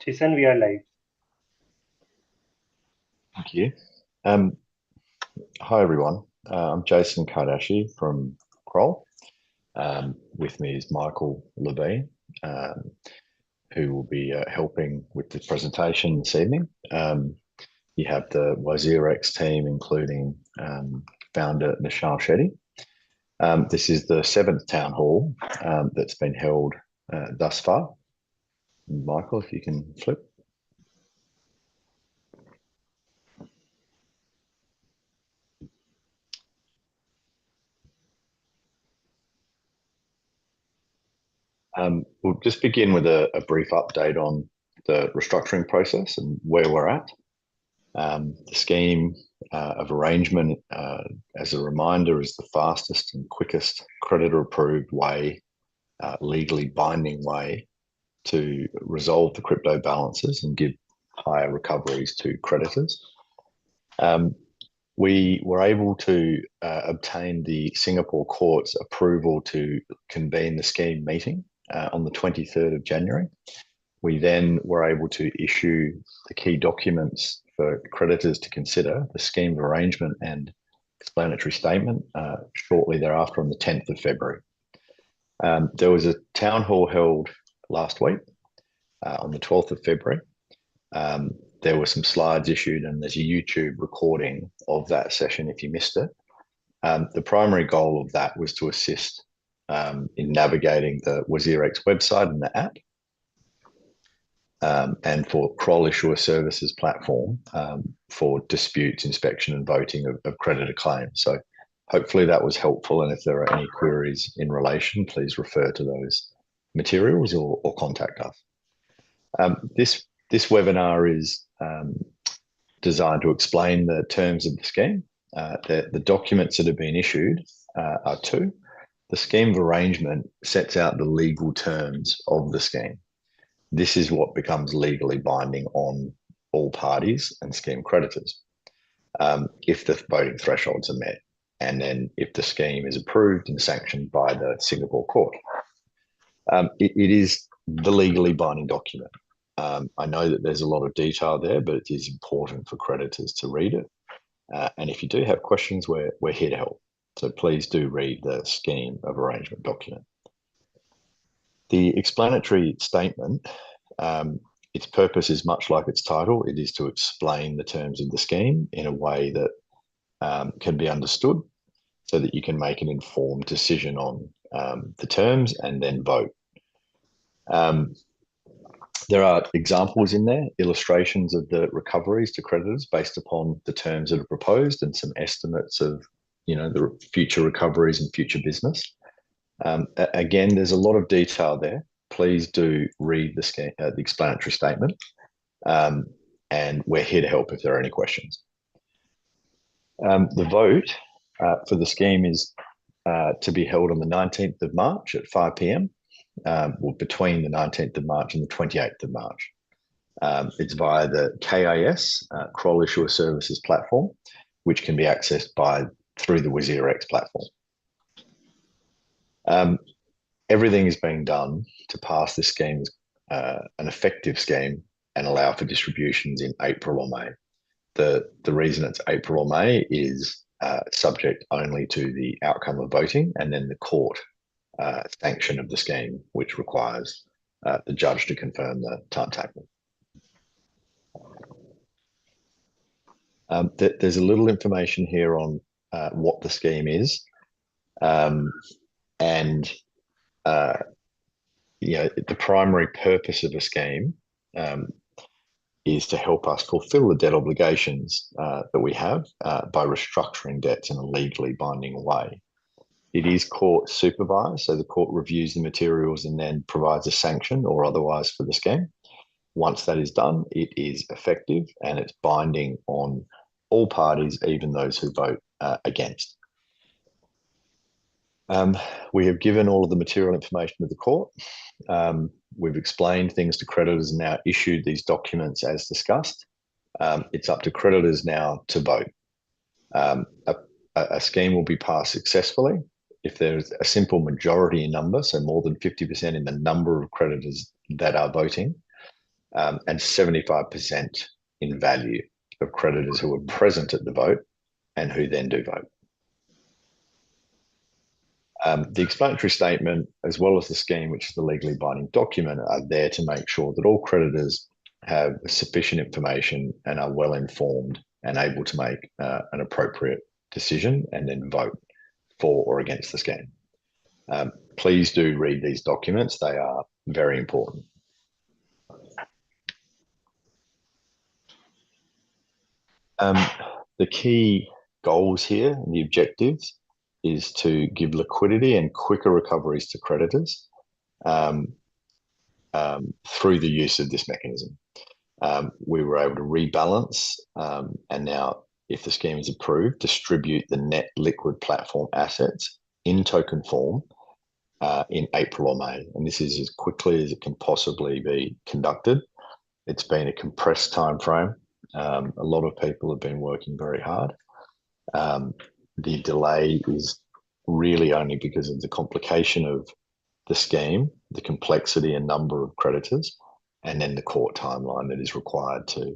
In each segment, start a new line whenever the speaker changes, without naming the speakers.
Jason, we are live.
Thank you. Um, Hi, everyone. I'm Jason Kardashi from Kroll. With me is Michael Levine, who will be helping with the presentation this evening. You have the WazirX team, including founder Nishal Shetty. This is the 7th town hall that's been held thus far. Michael, if you can flip. We'll just begin with a brief update on the restructuring process and where we're at. The scheme of arrangement, as a reminder, is the fastest and quickest creditor-approved way, legally binding way to resolve the crypto balances and give higher recoveries to creditors. We were able to obtain the Singapore court's approval to convene the scheme meeting on the 23rd of January. We then were able to issue the key documents for creditors to consider, the scheme of arrangement and explanatory statement, shortly thereafter on the 10th of February. There was a town hall held last week on the 12th of February. There were some slides issued and there's a YouTube recording of that session if you missed it. The primary goal of that was to assist in navigating the WazirX website and the app, and for Kroll Issuer Services platform for disputes, inspection and voting of creditor claims. So hopefully that was helpful, and if there are any queries in relation, please refer to those materials or contact us. This webinar is designed to explain the terms of the scheme. The documents that have been issued are two. The scheme of arrangement sets out the legal terms of the scheme. This is what becomes legally binding on all parties and scheme creditors if the voting thresholds are met, and then if the scheme is approved and sanctioned by the Singapore court. It is the legally binding document. I know that there's a lot of detail there, but it is important for creditors to read it. And if you do have questions, we're here to help. So please do read the scheme of arrangement document. The explanatory statement, its purpose is much like its title. It is to explain the terms of the scheme in a way that can be understood so that you can make an informed decision on the terms and then vote. There are examples in there, illustrations of the recoveries to creditors based upon the terms that are proposed and some estimates of the future recoveries and future business. Again, there's a lot of detail there. Please do read the explanatory statement, and we're here to help if there are any questions. The vote for the scheme is to be held on the 19th of March at 5 p.m, or between the 19th of March and the 28th of March. It's via the KIS, Kroll Issuer Services platform, which can be accessed through the WazirX platform. Everything is being done to pass this scheme as an effective scheme and allow for distributions in April or May. The reason it's April or May is subject only to the outcome of voting and then the court sanction of the scheme, which requires the judge to confirm the timetable. There's a little information here on what the scheme is, and the primary purpose of a scheme is to help us fulfill the debt obligations that we have by restructuring debts in a legally binding way. It is court supervised, so the court reviews the materials and then provides a sanction or otherwise for the scheme. Once that is done, it is effective and it's binding on all parties, even those who vote against. We have given all of the material information to the court. We've explained things to creditors and now issued these documents as discussed. It's up to creditors now to vote. A scheme will be passed successfully if there's a simple majority in number, so more than 50% in the number of creditors that are voting, and 75% in value of creditors who were present at the vote and who then do vote. The explanatory statement, as well as the scheme, which is the legally binding document, are there to make sure that all creditors have sufficient information and are well informed and able to make an appropriate decision and then vote for or against the scheme. Please do read these documents. They are very important. The key goals here and the objectives is to give liquidity and quicker recoveries to creditors through the use of this mechanism. We were able to rebalance and now, if the scheme is approved, distribute the net liquid platform assets in token form in April or May. And this is as quickly as it can possibly be conducted. It's been a compressed time frame. A lot of people have been working very hard. The delay is really only because of the complication of the scheme, the complexity and number of creditors, and then the court timeline that is required to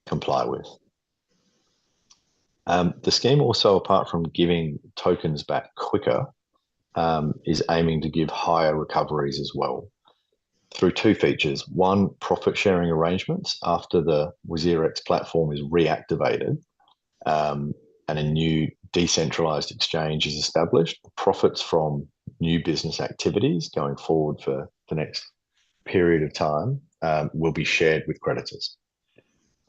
comply with. The scheme also, apart from giving tokens back quicker, is aiming to give higher recoveries as well through two features. One, profit sharing arrangements after the WazirX platform is reactivated and a new decentralized exchange is established. The profits from new business activities going forward for the next period of time will be shared with creditors.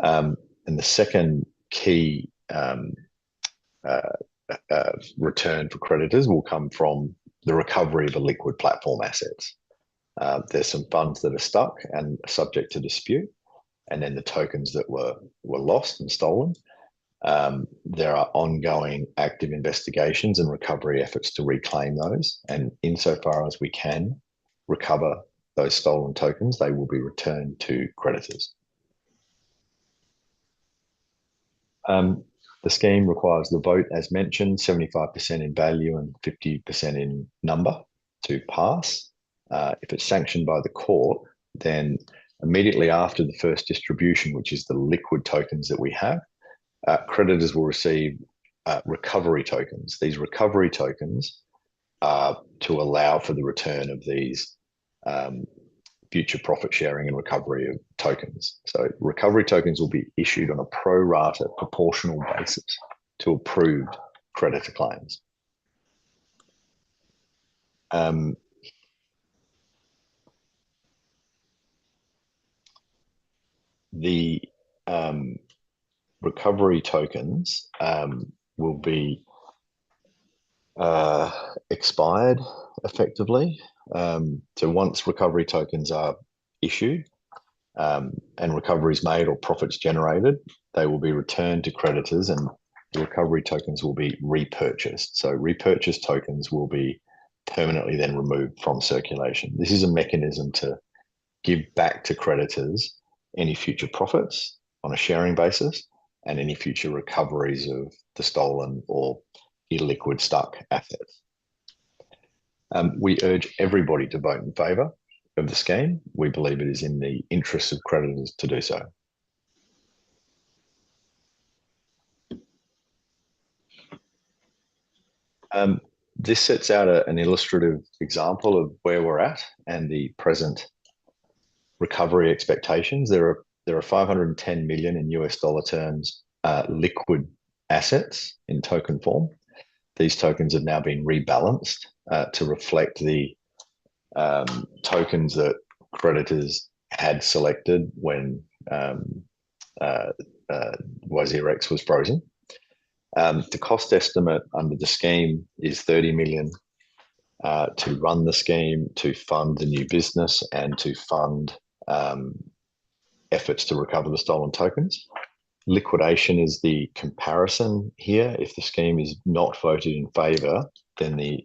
And the second key return for creditors will come from the recovery of the liquid platform assets. There's some funds that are stuck and are subject to dispute, and then the tokens that were lost and stolen. There are ongoing active investigations and recovery efforts to reclaim those, and insofar as we can recover those stolen tokens, they will be returned to creditors. The scheme requires the vote, as mentioned, 75% in value and 50% in number to pass. If it's sanctioned by the court, then immediately after the first distribution, which is the liquid tokens that we have, creditors will receive recovery tokens. These recovery tokens are to allow for the return of these future profit sharing and recovery of tokens. So recovery tokens will be issued on a pro rata proportional basis to approved creditor claims. The recovery tokens will be expired effectively. So once recovery tokens are issued and recoveries made or profits generated, they will be returned to creditors and the recovery tokens will be repurchased. So repurchased tokens will be permanently then removed from circulation. This is a mechanism to give back to creditors any future profits on a sharing basis and any future recoveries of the stolen or illiquid stuck assets. We urge everybody to vote in favour of the scheme. We believe it is in the interests of creditors to do so. This sets out an illustrative example of where we're at and the present recovery expectations. There are 510 million in US dollar terms liquid assets in token form. These tokens have now been rebalanced to reflect the tokens that creditors had selected when WazirX was frozen. The cost estimate under the scheme is 30 million to run the scheme, to fund the new business, and to fund efforts to recover the stolen tokens. Liquidation is the comparison here. If the scheme is not voted in favour, then the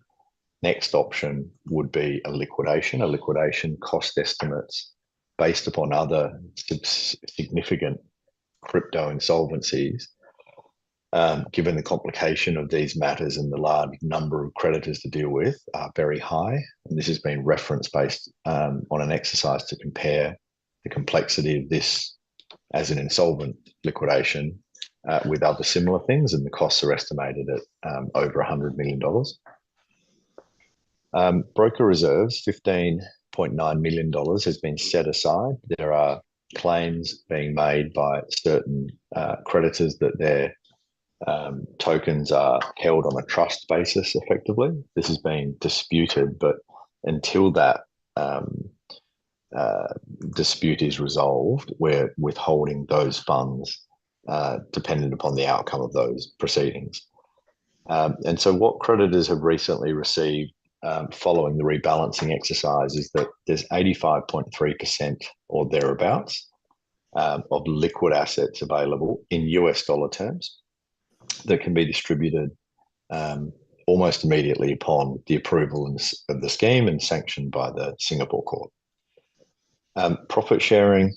next option would be a liquidation. A liquidation cost estimates based upon other significant crypto insolvencies, given the complication of these matters and the large number of creditors to deal with, are very high. And this has been reference based on an exercise to compare the complexity of this as an insolvent liquidation with other similar things, and the costs are estimated at over $100 million. Broker reserves, $15.9 million has been set aside. There are claims being made by certain creditors that their tokens are held on a trust basis effectively. This is being disputed, but until that dispute is resolved, we're withholding those funds dependent upon the outcome of those proceedings. And so what creditors have recently received following the rebalancing exercise is that there's 85.3% or thereabouts of liquid assets available in US dollar terms that can be distributed almost immediately upon the approval of the scheme and sanctioned by the Singapore court. Profit sharing,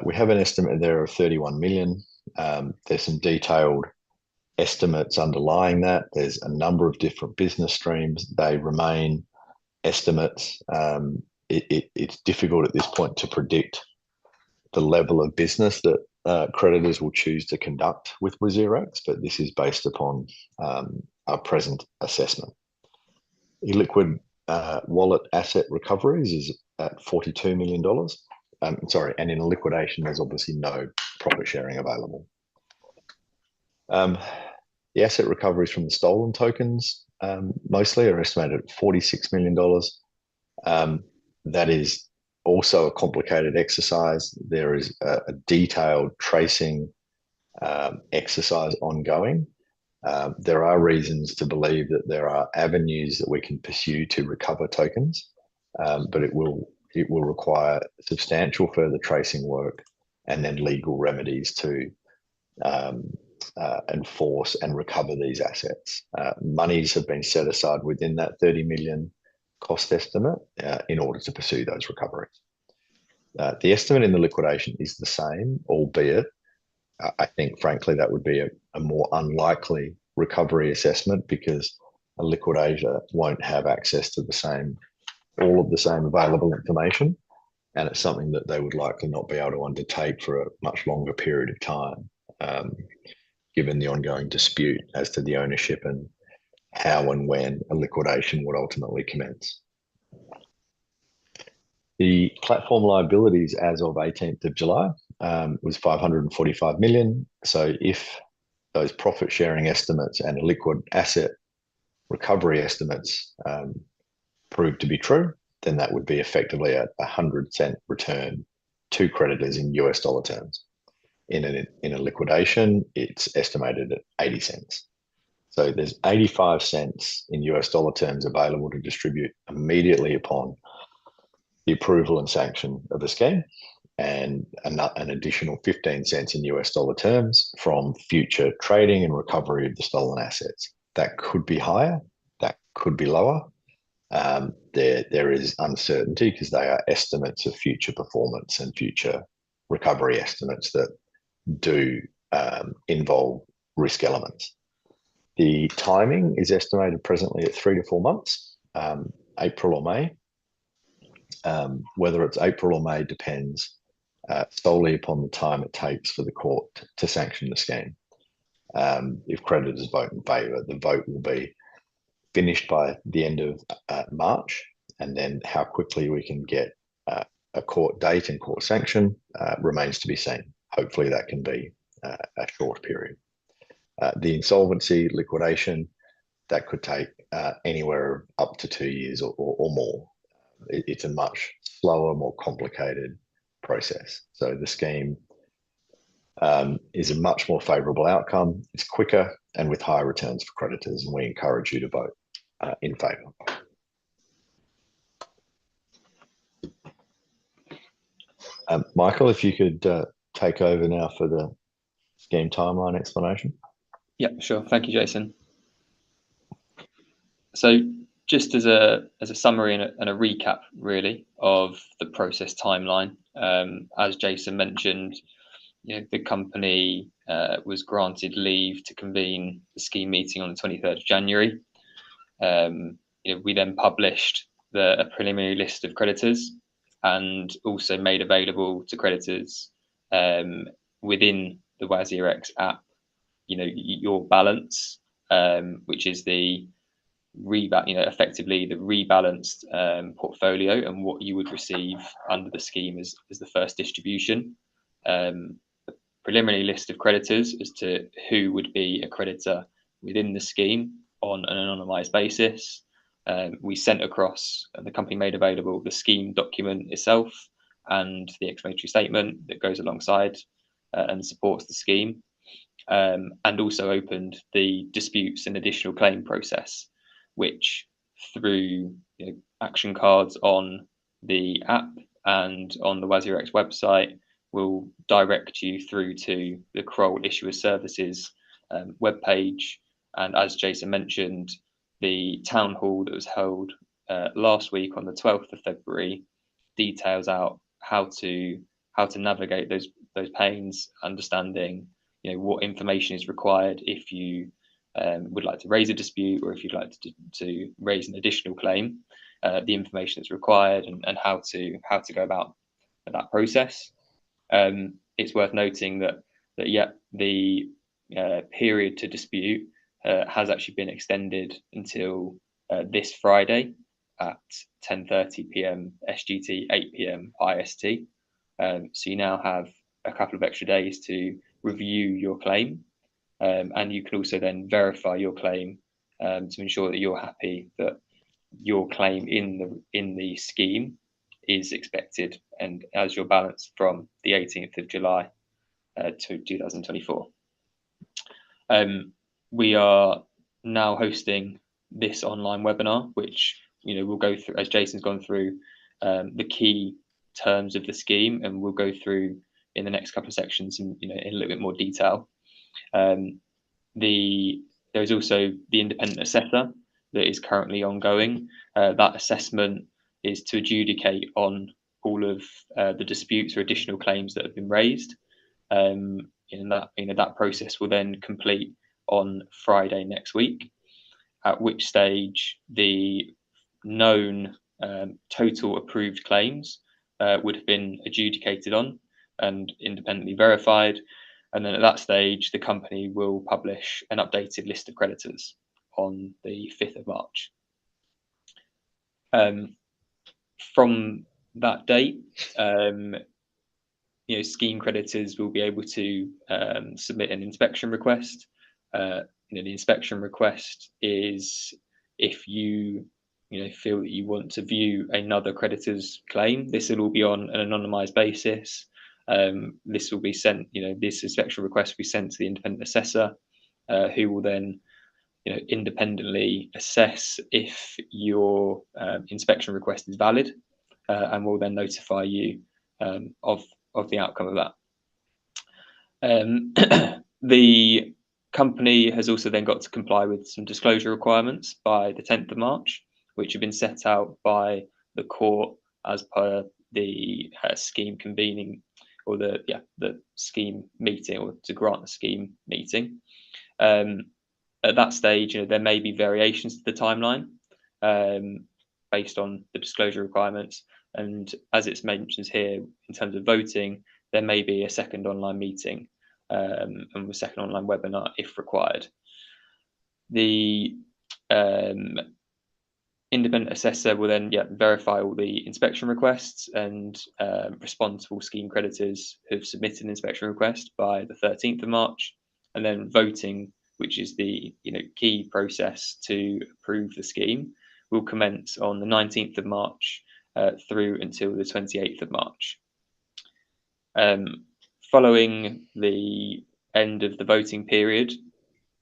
we have an estimate there of 31 million. There's some detailed estimates underlying that. There's a number of different business streams. They remain estimates. It's difficult at this point to predict the level of business that creditors will choose to conduct with WazirX, but this is based upon our present assessment. Illiquid wallet asset recoveries is at $42 million. And in a liquidation, there's obviously no profit sharing available. The asset recoveries from the stolen tokens mostly are estimated at $46 million. That is also a complicated exercise. There is a detailed tracing exercise ongoing. There are reasons to believe that there are avenues that we can pursue to recover tokens, but it will require substantial further tracing work and then legal remedies to enforce and recover these assets. Monies have been set aside within that 30 million cost estimate in order to pursue those recoveries. The estimate in the liquidation is the same, albeit I think, frankly, that would be a more unlikely recovery assessment because a liquidator won't have access to all of the same available information, and it's something that they would likely not be able to undertake for a much longer period of time, given the ongoing dispute as to the ownership and how and when a liquidation would ultimately commence. The platform liabilities as of 18th of July was 545 million. So if those profit sharing estimates and liquid asset recovery estimates prove to be true, then that would be effectively a 100-cent return to creditors in US dollar terms. In a liquidation, it's estimated at 80 cents. So there's 85 cents in US dollar terms available to distribute immediately upon the approval and sanction of the scheme, and an additional 15 cents in US dollar terms from future trading and recovery of the stolen assets. That could be higher, that could be lower. There is uncertainty because they are estimates of future performance and future recovery estimates that do involve risk elements. The timing is estimated presently at 3 to 4 months, April or May. Whether it's April or May depends solely upon the time it takes for the court to sanction the scheme. If creditors vote in favour, the vote will be finished by the end of March, and then how quickly we can get a court date and court sanction remains to be seen. Hopefully that can be a short period. The insolvency liquidation, that could take anywhere up to 2 years or more. It's a much slower, more complicated process. So the scheme is a much more favourable outcome. It's quicker and with higher returns for creditors, and we encourage you to vote in favour. Michael, if you could take over now for the scheme timeline explanation.
Yeah, sure. Thank you, Jason. So just as a summary and a recap, really, of the process timeline, as Jason mentioned, the company was granted leave to convene the scheme meeting on the 23rd of January. We then published a preliminary list of creditors and also made available to creditors within the WazirX app, your balance, which is the effectively the rebalanced portfolio and what you would receive under the scheme as the first distribution. Preliminary list of creditors as to who would be a creditor within the scheme on an anonymised basis. We sent across, and the company made available, the scheme document itself and the explanatory statement that goes alongside and supports the scheme, and also opened the disputes and additional claim process, which through action cards on the app and on the WazirX website will direct you through to the Kroll Issuer Services webpage. And as Jason mentioned, the town hall that was held last week on the 12th of February details out how to navigate those pains, understanding what information is required if you would like to raise a dispute, or if you'd like to raise an additional claim, the information that's required, and how to go about that process. It's worth noting that the period to dispute has actually been extended until this Friday at 10:30 p.m. SGT, 8 p.m. IST. So you now have a couple of extra days to review your claim, and you can also then verify your claim to ensure that you're happy that your claim in the scheme is expected and as your balance from the 18th of July to 2024. We are now hosting this online webinar, which we'll go through, as Jason's gone through, the key terms of the scheme, and we'll go through in the next couple of sections in a little bit more detail. There's also the independent assessor that is currently ongoing. That assessment is to adjudicate on all of the disputes or additional claims that have been raised. That process will then complete on Friday next week, at which stage the known total approved claims would have been adjudicated on and independently verified. And then at that stage, the company will publish an updated list of creditors on the 5th of March. From that date, scheme creditors will be able to submit an inspection request. The inspection request is if you feel that you want to view another creditor's claim. This will all be on an anonymised basis. This will be sent. This inspection request will be sent to the independent assessor, who will then independently assess if your inspection request is valid, and will then notify you of the outcome of that. The company has also then got to comply with some disclosure requirements by the 10th of March, which have been set out by the court as per the scheme convening, or the scheme meeting, or to grant the scheme meeting. At that stage, there may be variations to the timeline based on the disclosure requirements. And as it's mentioned here, in terms of voting, there may be a second online meeting and a second online webinar if required. The independent assessor will then verify all the inspection requests and respond to all scheme creditors who've submitted an inspection request by the 13th of March. And then voting, which is the key process to approve the scheme, will commence on the 19th of March through until the 28th of March. Following the end of the voting period,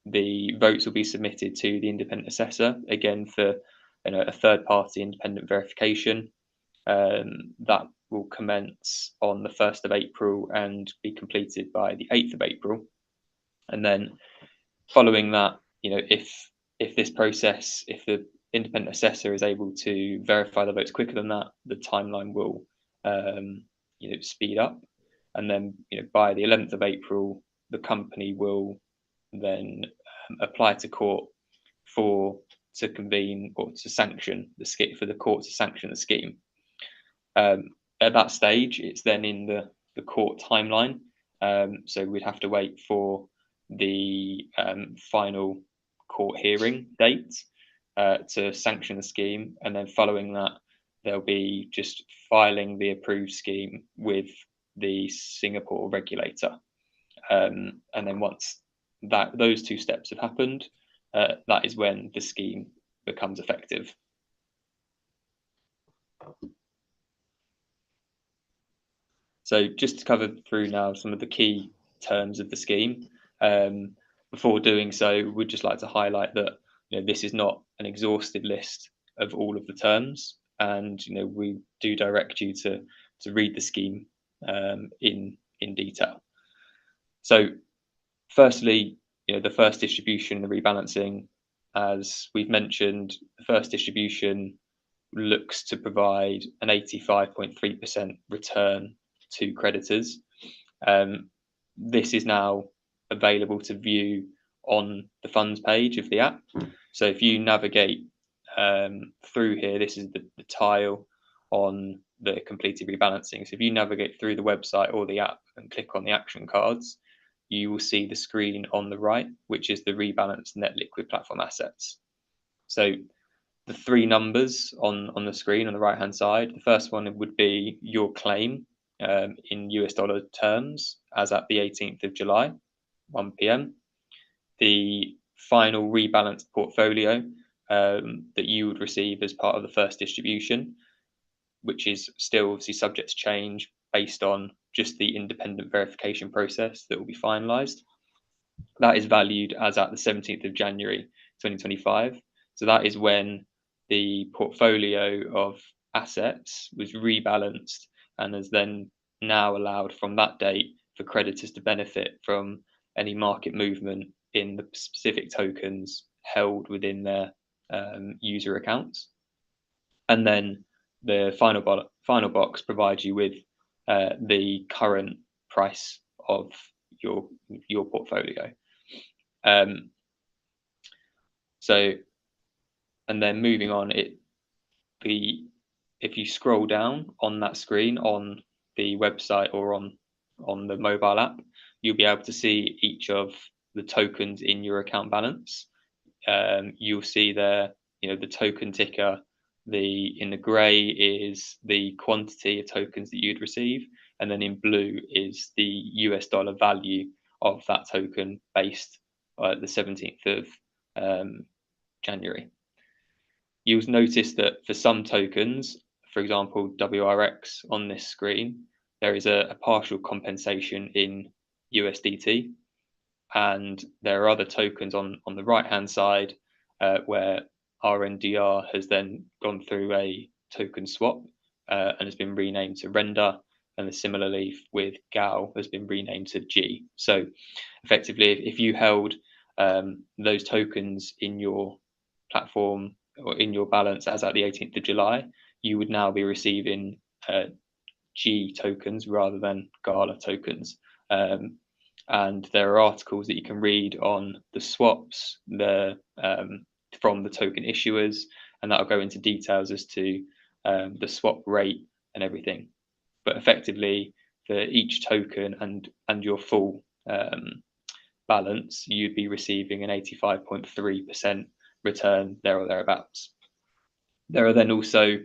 the votes will be submitted to the independent assessor, again for a third-party independent verification. That will commence on the 1st of April and be completed by the 8th of April. And then following that, if this process, if the independent assessor is able to verify the votes quicker than that, the timeline will speed up. And then by the 11th of April, the company will then apply to court to convene or to sanction the scheme, for the court to sanction the scheme. at that stage, it's then in the court timeline. So we'd have to wait for the final court hearing date to sanction the scheme, and then following that, they'll be just filing the approved scheme with the Singapore regulator. And then once those two steps have happened, that is when the scheme becomes effective. So just to cover through now some of the key terms of the scheme. Before doing so, we'd just like to highlight that this is not an exhaustive list of all of the terms, and we do direct you to read the scheme in detail. So firstly, the first distribution, the rebalancing, as we've mentioned, the first distribution looks to provide an 85.3% return to creditors. This is now available to view on the funds page of the app. So if you navigate through here, this is the tile on the completed rebalancing. So if you navigate through the website or the app and click on the action cards, you will see the screen on the right, which is the rebalanced net liquid platform assets. So the three numbers on the screen on the right hand side, the first one would be your claim in US dollar terms as at the 18th of July, 1 p.m. The final rebalanced portfolio that you would receive as part of the first distribution, which is still obviously subject to change based on just the independent verification process that will be finalised. That is valued as at the 17th of January 2025. So that is when the portfolio of assets was rebalanced and has then now allowed from that date for creditors to benefit from any market movement in the specific tokens held within their user accounts. And then the final box provides you with the current price of your portfolio. So, and then moving on, if you scroll down on that screen on the website or on the mobile app, you'll be able to see each of the tokens in your account balance. You'll see there, the token ticker. In the grey is the quantity of tokens that you'd receive, and then in blue is the US dollar value of that token based the 17th of January. You'll notice that for some tokens, for example, WRX on this screen, there is a partial compensation in USDT, and there are other tokens on the right-hand side where RNDR has then gone through a token swap and has been renamed to Render, and similarly with GAL has been renamed to G. So effectively, if you held those tokens in your platform or in your balance as at the 18th of July, you would now be receiving G tokens rather than Gala tokens. And there are articles that you can read on the swaps from the token issuers, and that'll go into details as to the swap rate and everything. But effectively, for each token and your full balance, you'd be receiving an 85.3% return there or thereabouts. There are then also,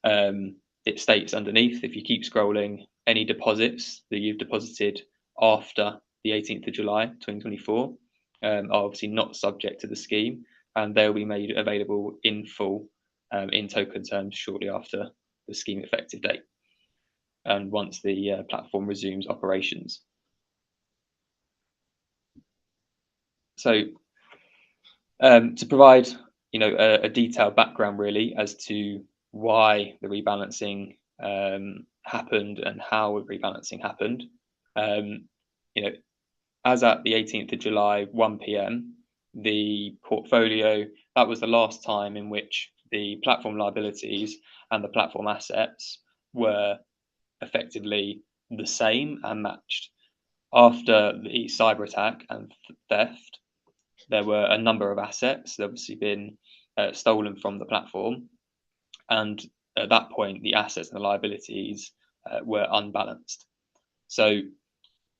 it states underneath, if you keep scrolling, any deposits that you've deposited after the 18th of July 2024 are obviously not subject to the scheme, and they'll be made available in full in token terms shortly after the scheme effective date and once the platform resumes operations. So to provide a detailed background really as to why the rebalancing happened and how the rebalancing happened, as at the 18th of July 1 p.m, the portfolio, that was the last time in which the platform liabilities and the platform assets were effectively the same and matched. After the cyber attack and theft, there were a number of assets that obviously been stolen from the platform, and at that point the assets and the liabilities were unbalanced. So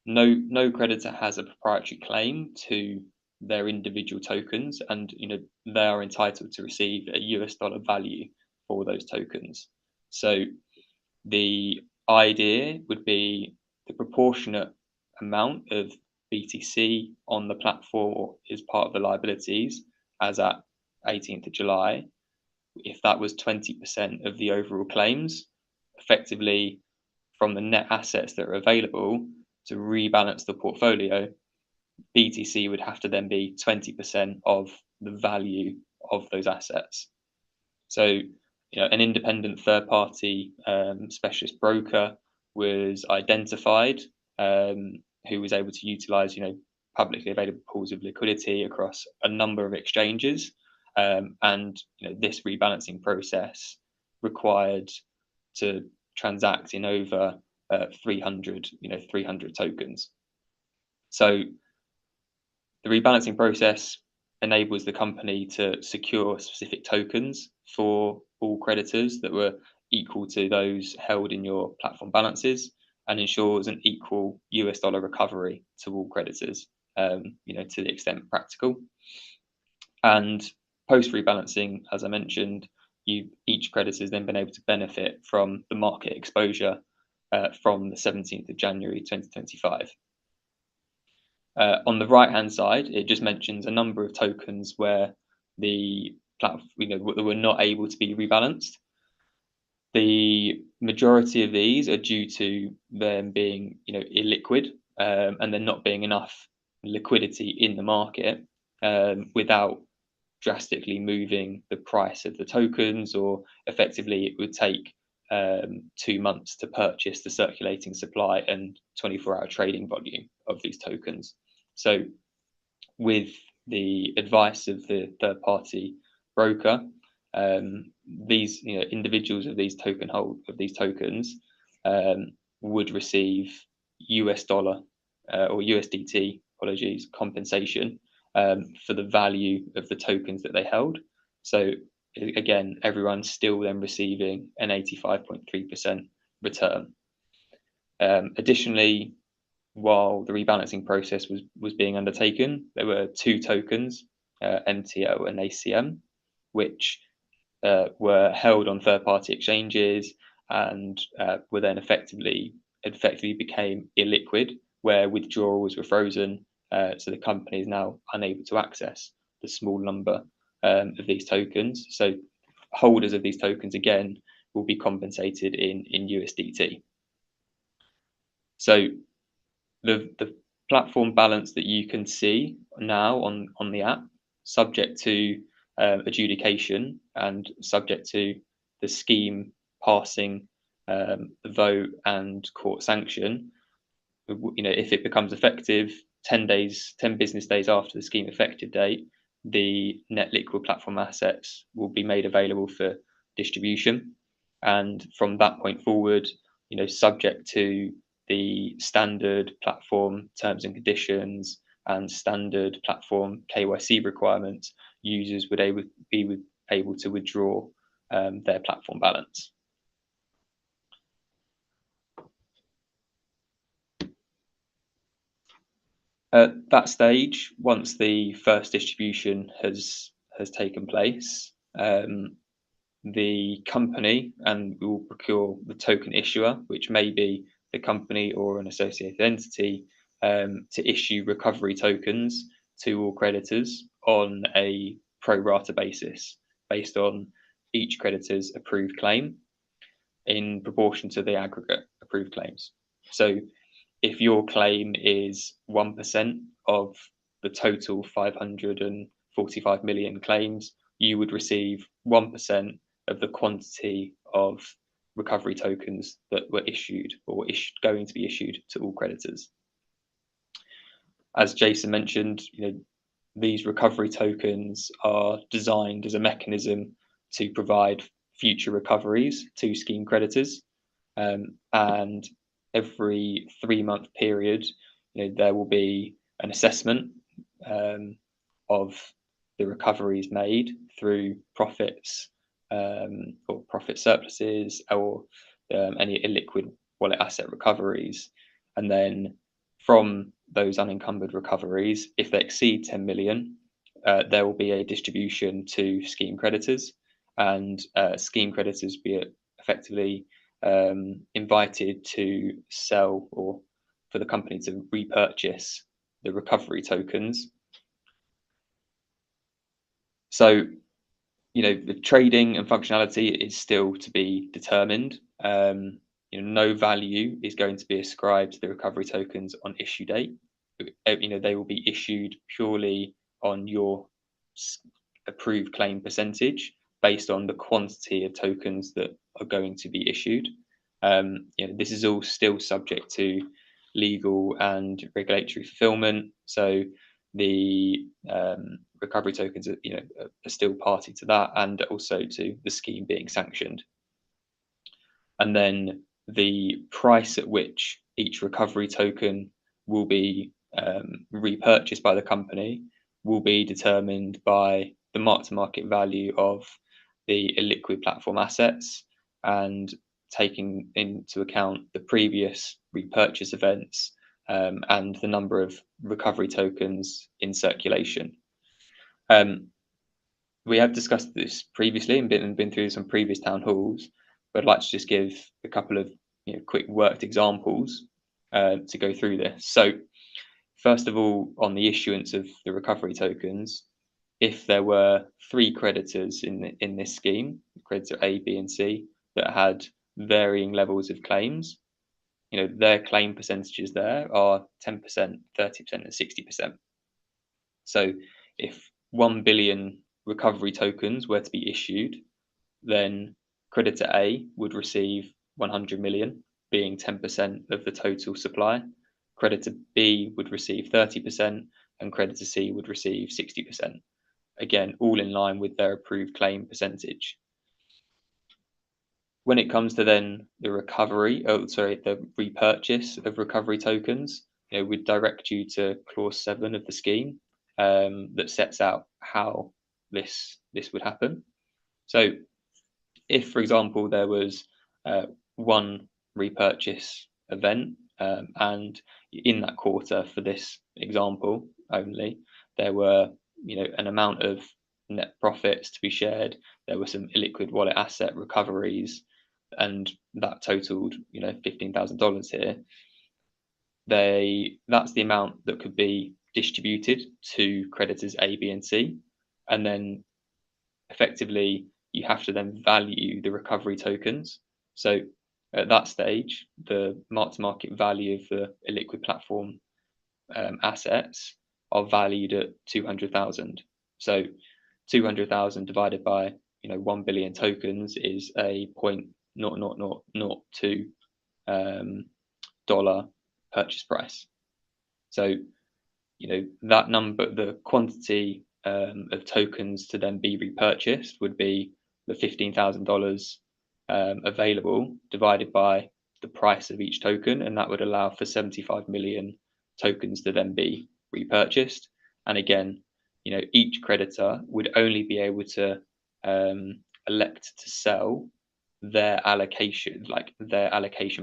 no creditor has a proprietary claim to their individual tokens, and they are entitled to receive a US dollar value for those tokens. So the idea would be the proportionate amount of BTC on the platform is part of the liabilities as at 18th of July. If that was 20% of the overall claims, effectively from the net assets that are available to rebalance the portfolio, BTC would have to then be 20% of the value of those assets. So, an independent third-party specialist broker was identified, who was able to utilize, publicly available pools of liquidity across a number of exchanges, and this rebalancing process required to transact in over 300 tokens. So the rebalancing process enables the company to secure specific tokens for all creditors that were equal to those held in your platform balances, and ensures an equal US dollar recovery to all creditors, to the extent practical. And post rebalancing, as I mentioned, each creditor has then been able to benefit from the market exposure from the 17th of January 2025. On the right-hand side, it just mentions a number of tokens where the platform, were not able to be rebalanced. The majority of these are due to them being, illiquid, and there not being enough liquidity in the market without drastically moving the price of the tokens, or effectively it would take 2 months to purchase the circulating supply and 24-hour trading volume of these tokens. So with the advice of the third-party broker, these individuals of these tokens would receive US dollar or USDT, apologies, compensation for the value of the tokens that they held. So again, everyone's still then receiving an 85.3% return. Additionally, while the rebalancing process was being undertaken, there were 2 tokens, MTO and ACM, which were held on third-party exchanges and were then effectively became illiquid, where withdrawals were frozen. So the company is now unable to access the small number of these tokens. So holders of these tokens again will be compensated in USDT. So the platform balance that you can see now on the app, subject to adjudication and subject to the scheme passing the vote and court sanction, if it becomes effective 10 business days after the scheme effective date, the net liquid platform assets will be made available for distribution. And from that point forward, subject to the standard platform terms and conditions and standard platform KYC requirements, users would be able to withdraw their platform balance. At that stage, once the first distribution has taken place, the company and will procure the token issuer, which may be the company or an associated entity, to issue recovery tokens to all creditors on a pro rata basis, based on each creditor's approved claim in proportion to the aggregate approved claims. So if your claim is 1% of the total 545 million claims, you would receive 1% of the quantity of recovery tokens that were issued or going to be issued to all creditors. As Jason mentioned, these recovery tokens are designed as a mechanism to provide future recoveries to scheme creditors, and every 3-month period, there will be an assessment of the recoveries made through profits or profit surpluses or any illiquid wallet asset recoveries, and then from those unencumbered recoveries, if they exceed 10 million, there will be a distribution to scheme creditors, and scheme creditors be effectively invited to sell or for the company to repurchase the recovery tokens. So, the trading and functionality is still to be determined. No value is going to be ascribed to the recovery tokens on issue date. They will be issued purely on your approved claim percentage based on the quantity of tokens that are going to be issued. This is all still subject to legal and regulatory fulfillment. So the recovery tokens are still party to that, and also to the scheme being sanctioned. And then the price at which each recovery token will be repurchased by the company will be determined by the mark-to-market value of the illiquid platform assets, and taking into account the previous repurchase events and the number of recovery tokens in circulation. We have discussed this previously and been through some previous town halls, but I'd like to just give a couple of quick worked examples to go through this. So first of all, on the issuance of the recovery tokens, if there were 3 creditors in this scheme, creditor A, B, and C, that had varying levels of claims, their claim percentages there are 10%, 30%, and 60%. So if 1 billion recovery tokens were to be issued, then creditor A would receive 100 million, being 10% of the total supply. Creditor B would receive 30%, and creditor C would receive 60%. Again, all in line with their approved claim percentage. When it comes to then the repurchase of recovery tokens, we'd direct you to clause 7 of the scheme that sets out how this would happen. So if, for example, there was one repurchase event, and in that quarter, for this example only, there were an amount of net profits to be shared, there were some illiquid wallet asset recoveries, and that totaled $15,000 here. That's the amount that could be distributed to creditors A, B, and C, and then effectively you have to then value the recovery tokens. So at that stage, the mark-to-market value of the illiquid platform assets are valued at 200,000. So 200,000 divided by 1 billion tokens is a 0.0002 dollar purchase price. So that number, the quantity of tokens to then be repurchased would be the $15,000 available divided by the price of each token, and that would allow for 75 million tokens to then be repurchased. And again, each creditor would only be able to elect to sell their allocation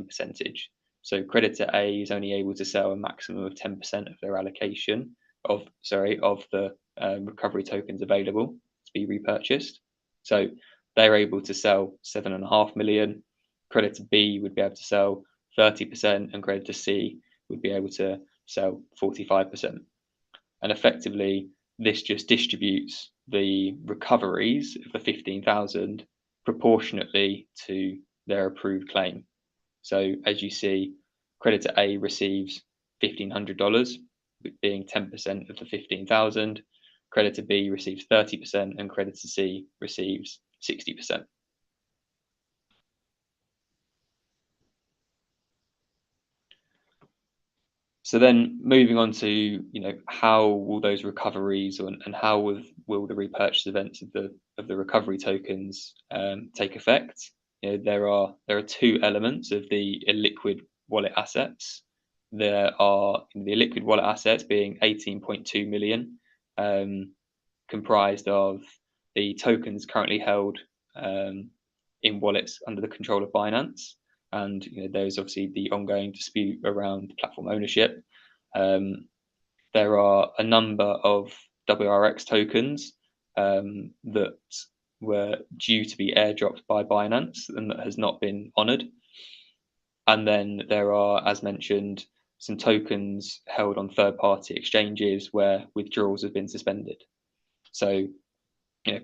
percentage. So creditor A is only able to sell a maximum of 10% of their allocation of the recovery tokens available to be repurchased. So they're able to sell 7.5 million. Creditor B would be able to sell 30%, and creditor C would be able to sell 45%. And effectively, this just distributes the recoveries of the 15,000 proportionately to their approved claim. So as you see, creditor A receives $1,500, being 10% of the 15,000. Creditor B receives 30%, and creditor C receives 60%. So then moving on to how will those recoveries and how will the repurchase events of the recovery tokens take effect? There are 2 elements of the illiquid wallet assets. There are the illiquid wallet assets being 18.2 million, comprised of the tokens currently held in wallets under the control of Binance, and there's obviously the ongoing dispute around platform ownership. There are a number of WRX tokens that were due to be airdropped by Binance and that has not been honoured. And then there are, as mentioned, some tokens held on third-party exchanges where withdrawals have been suspended. So,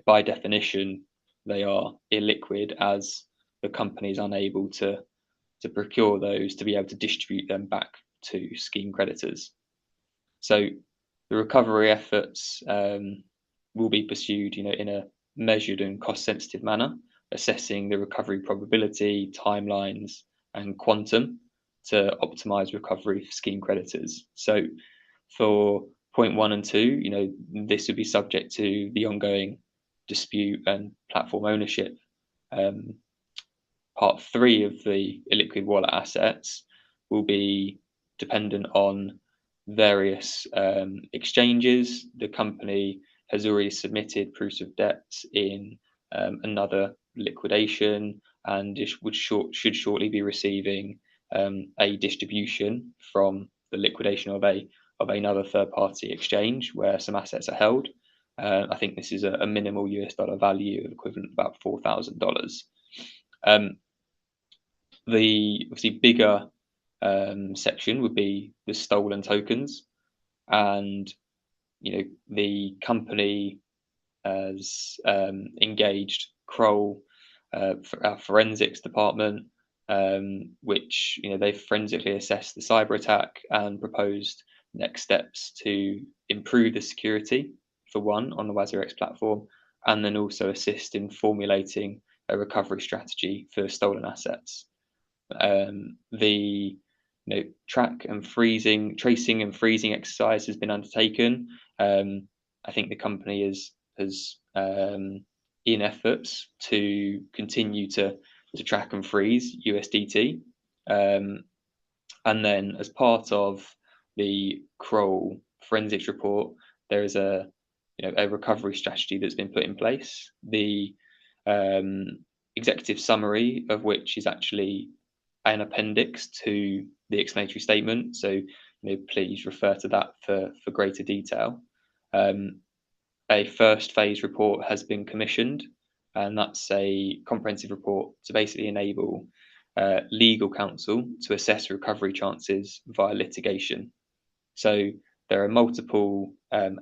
by definition, they are illiquid as the company is unable to procure those to be able to distribute them back to scheme creditors. So the recovery efforts will be pursued, in a measured and cost-sensitive manner, assessing the recovery probability, timelines, and quantum to optimize recovery for scheme creditors. So for point 1 and 2, this would be subject to the ongoing dispute and platform ownership. Part 3 of the illiquid wallet assets will be dependent on various exchanges. The company has already submitted proofs of debts in another liquidation and should shortly be receiving a distribution from the liquidation of another third-party exchange where some assets are held. I think this is a minimal US dollar value equivalent to about $4,000. The obviously bigger section would be the stolen tokens, and the company has engaged Kroll, our forensics department, which they've forensically assessed the cyber attack and proposed next steps to improve the security for one on the WazirX platform, and then also assist in formulating a recovery strategy for stolen assets. The tracing and freezing exercise has been undertaken. I think the company has in efforts to continue to track and freeze USDT. And then as part of the Kroll forensics report, there is a recovery strategy that's been put in place. The executive summary of which is actually an appendix to the explanatory statement. So please refer to that for greater detail. A first phase report has been commissioned, and that's a comprehensive report to basically enable legal counsel to assess recovery chances via litigation. So there are multiple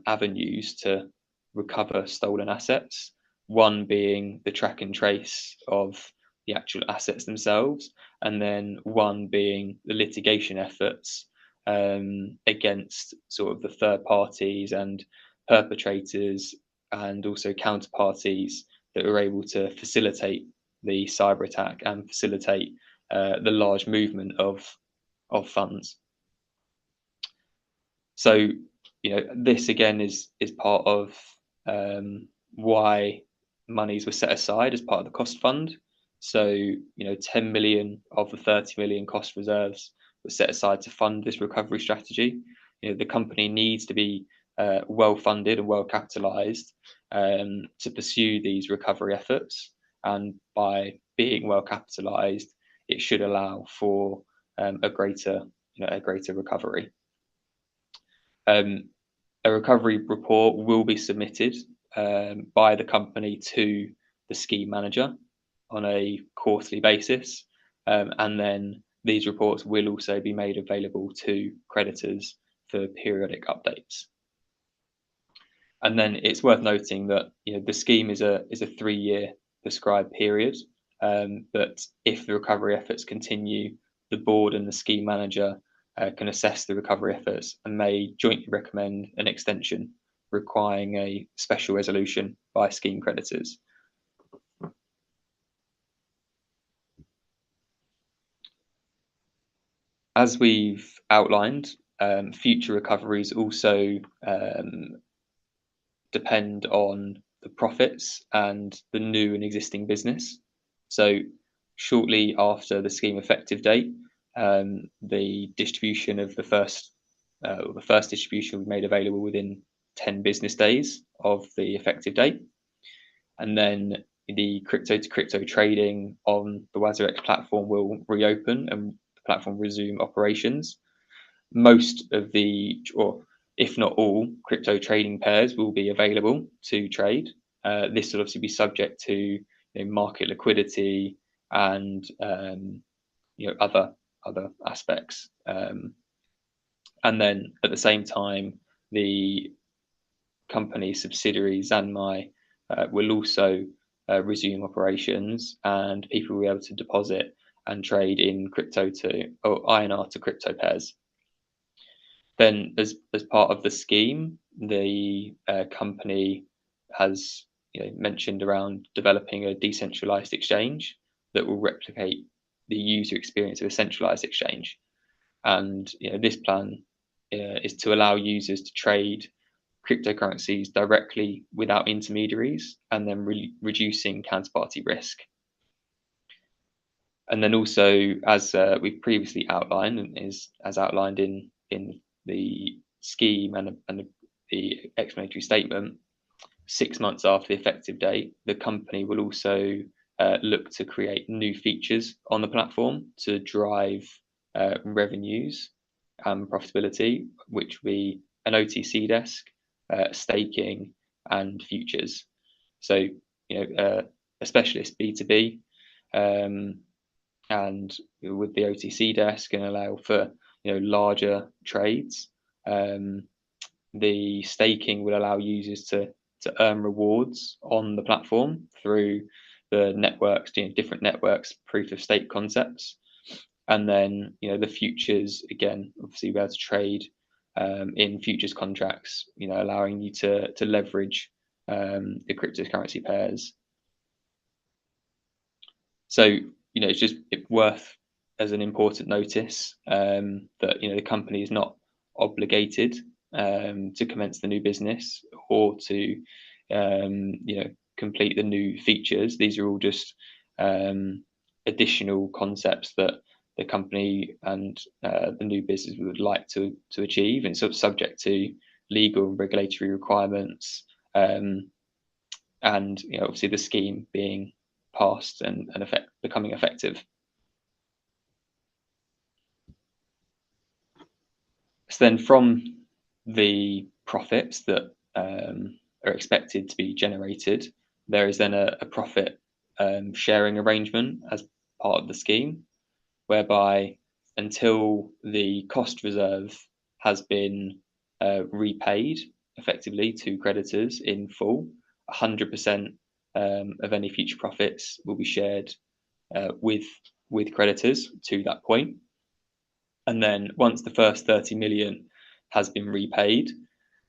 avenues to recover stolen assets, one being the track and trace of the actual assets themselves, and then one being the litigation efforts against sort of the third parties and perpetrators and also counterparties that are able to facilitate the cyber attack and facilitate the large movement of funds. So this again is part of why monies were set aside as part of the cost fund. So 10 million of the 30 million cost reserves were set aside to fund this recovery strategy. The company needs to be well funded and well capitalized to pursue these recovery efforts, and by being well capitalized, it should allow for a greater recovery. A recovery report will be submitted by the company to the scheme manager on a quarterly basis, and then these reports will also be made available to creditors for periodic updates. And then it's worth noting that the scheme is a 3-year prescribed period, but if the recovery efforts continue, the board and the scheme manager can assess the recovery efforts and may jointly recommend an extension requiring a special resolution by scheme creditors. As we've outlined, future recoveries also depend on the profits and the new and existing business. So shortly after the scheme effective date, the distribution of the first distribution was made available within 10 business days of the effective date. And then the crypto to crypto trading on the WazirX platform will reopen and the platform resume operations. Most of the, or if not all, crypto trading pairs will be available to trade. This will obviously be subject to market liquidity and other aspects. And then at the same time, the company subsidiary Zanmai will also resume operations, and people will be able to deposit and trade in crypto to or INR to crypto pairs. Then, as part of the scheme, the company has mentioned around developing a decentralized exchange that will replicate the user experience of a centralized exchange. And this plan is to allow users to trade cryptocurrencies directly without intermediaries, and then reducing counterparty risk. And then also, as we've previously outlined, and is as outlined in the scheme and the explanatory statement, 6 months after the effective date, the company will also look to create new features on the platform to drive revenues and profitability, which will be an OTC desk, staking, and futures. So, a specialist B2B, and with the OTC desk, can allow for larger trades. The staking will allow users to earn rewards on the platform through the networks, different networks, proof of stake concepts. And then the futures, again, obviously be able to trade in futures contracts, allowing you to leverage the cryptocurrency pairs. So it's just worth as an important notice that the company is not obligated to commence the new business or to complete the new features. These are all just additional concepts that the company and the new business would like to achieve, and sort of subject to legal and regulatory requirements, and obviously the scheme being passed and becoming effective. So then, from the profits that are expected to be generated, there is then a profit sharing arrangement as part of the scheme, whereby until the cost reserve has been repaid effectively to creditors in full, 100% of any future profits will be shared with creditors to that point. And then once the first 30 million has been repaid,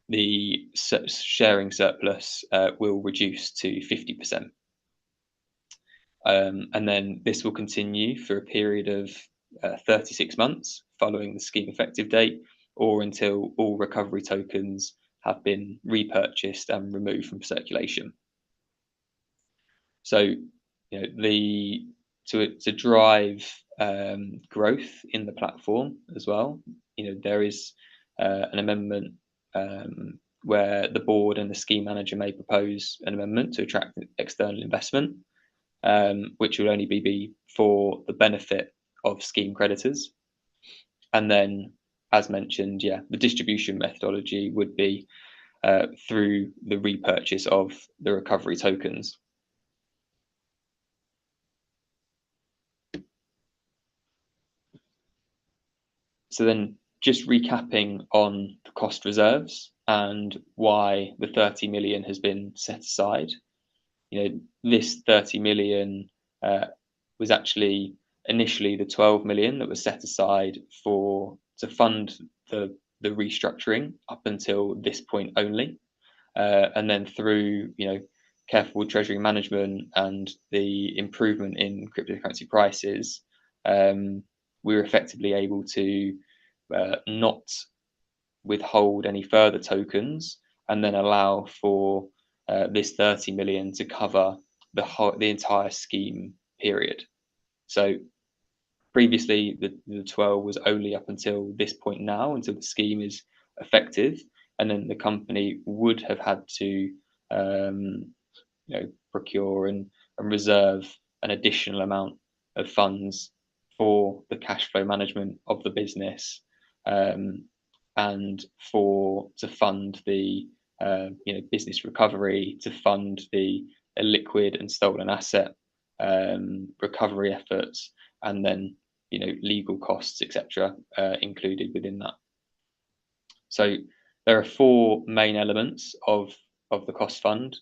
the sharing surplus will reduce to 50%. And then this will continue for a period of 36 months following the scheme effective date, or until all recovery tokens have been repurchased and removed from circulation. So, to drive growth in the platform as well, there is an amendment where the board and the scheme manager may propose an amendment to attract external investment, which will only be for the benefit of scheme creditors. And then, as mentioned, the distribution methodology would be through the repurchase of the recovery tokens. So then, just recapping on the cost reserves and why the 30 million has been set aside. This 30 million was actually initially the 12 million that was set aside to fund the restructuring up until this point only, and then through careful treasury management and the improvement in cryptocurrency prices, we were effectively able to not withhold any further tokens, and then allow for this 30 million to cover the entire scheme period. So previously, the 12 was only up until this point now, until the scheme is effective, and then the company would have had to procure and and reserve an additional amount of funds for the cash flow management of the business, and to fund the business recovery, to fund the illiquid and stolen asset recovery efforts, and then legal costs, etc., included within that. So there are four main elements of the cost fund.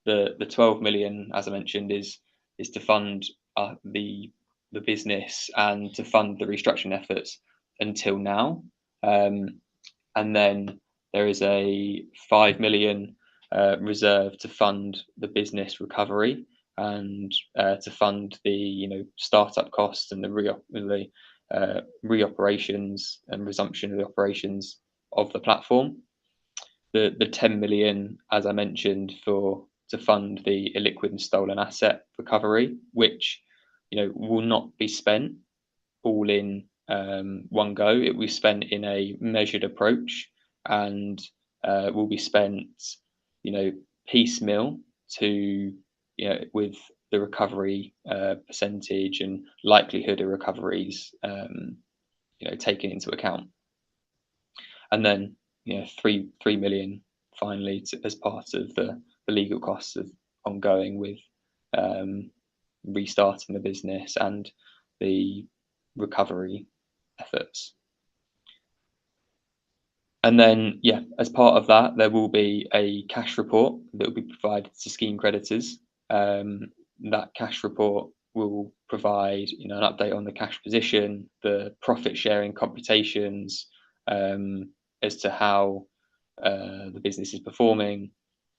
The 12 million, as I mentioned, is to fund the business and to fund the restructuring efforts until now. And then there is a 5 million reserve to fund the business recovery and to fund the startup costs and the reoperations and resumption of the operations of the platform. The 10 million, as I mentioned, to fund the illiquid and stolen asset recovery, which will not be spent all in one go. It will be spent in a measured approach and will be spent piecemeal to with the recovery percentage and likelihood of recoveries taken into account. And then 3 million finally as part of the legal costs of ongoing with restarting the business and the recovery efforts. And then as part of that, there will be a cash report that will be provided to scheme creditors. That cash report will provide an update on the cash position, the profit sharing computations, as to how the business is performing,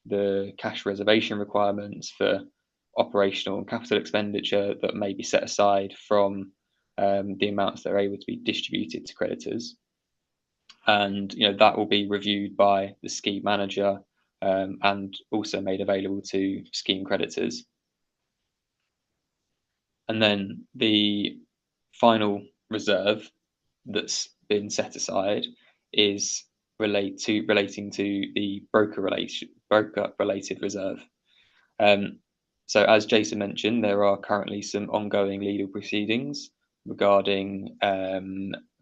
the cash reservation requirements for operational and capital expenditure that may be set aside from the amounts that are able to be distributed to creditors. And that will be reviewed by the scheme manager and also made available to scheme creditors. And then the final reserve that's been set aside is relating to the broker related reserve. So as Jason mentioned, there are currently some ongoing legal proceedings regarding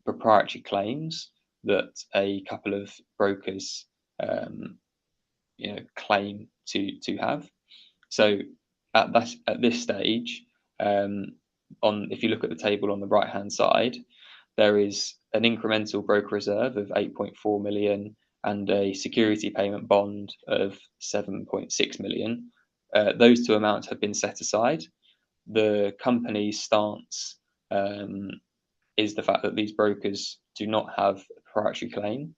proprietary claims that a couple of brokers claim to have. So at this stage, if you look at the table on the right hand side, there is an incremental broker reserve of 8.4 million and a security payment bond of 7.6 million. Those two amounts have been set aside. The company's stance is the fact that these brokers do not have a proprietary claim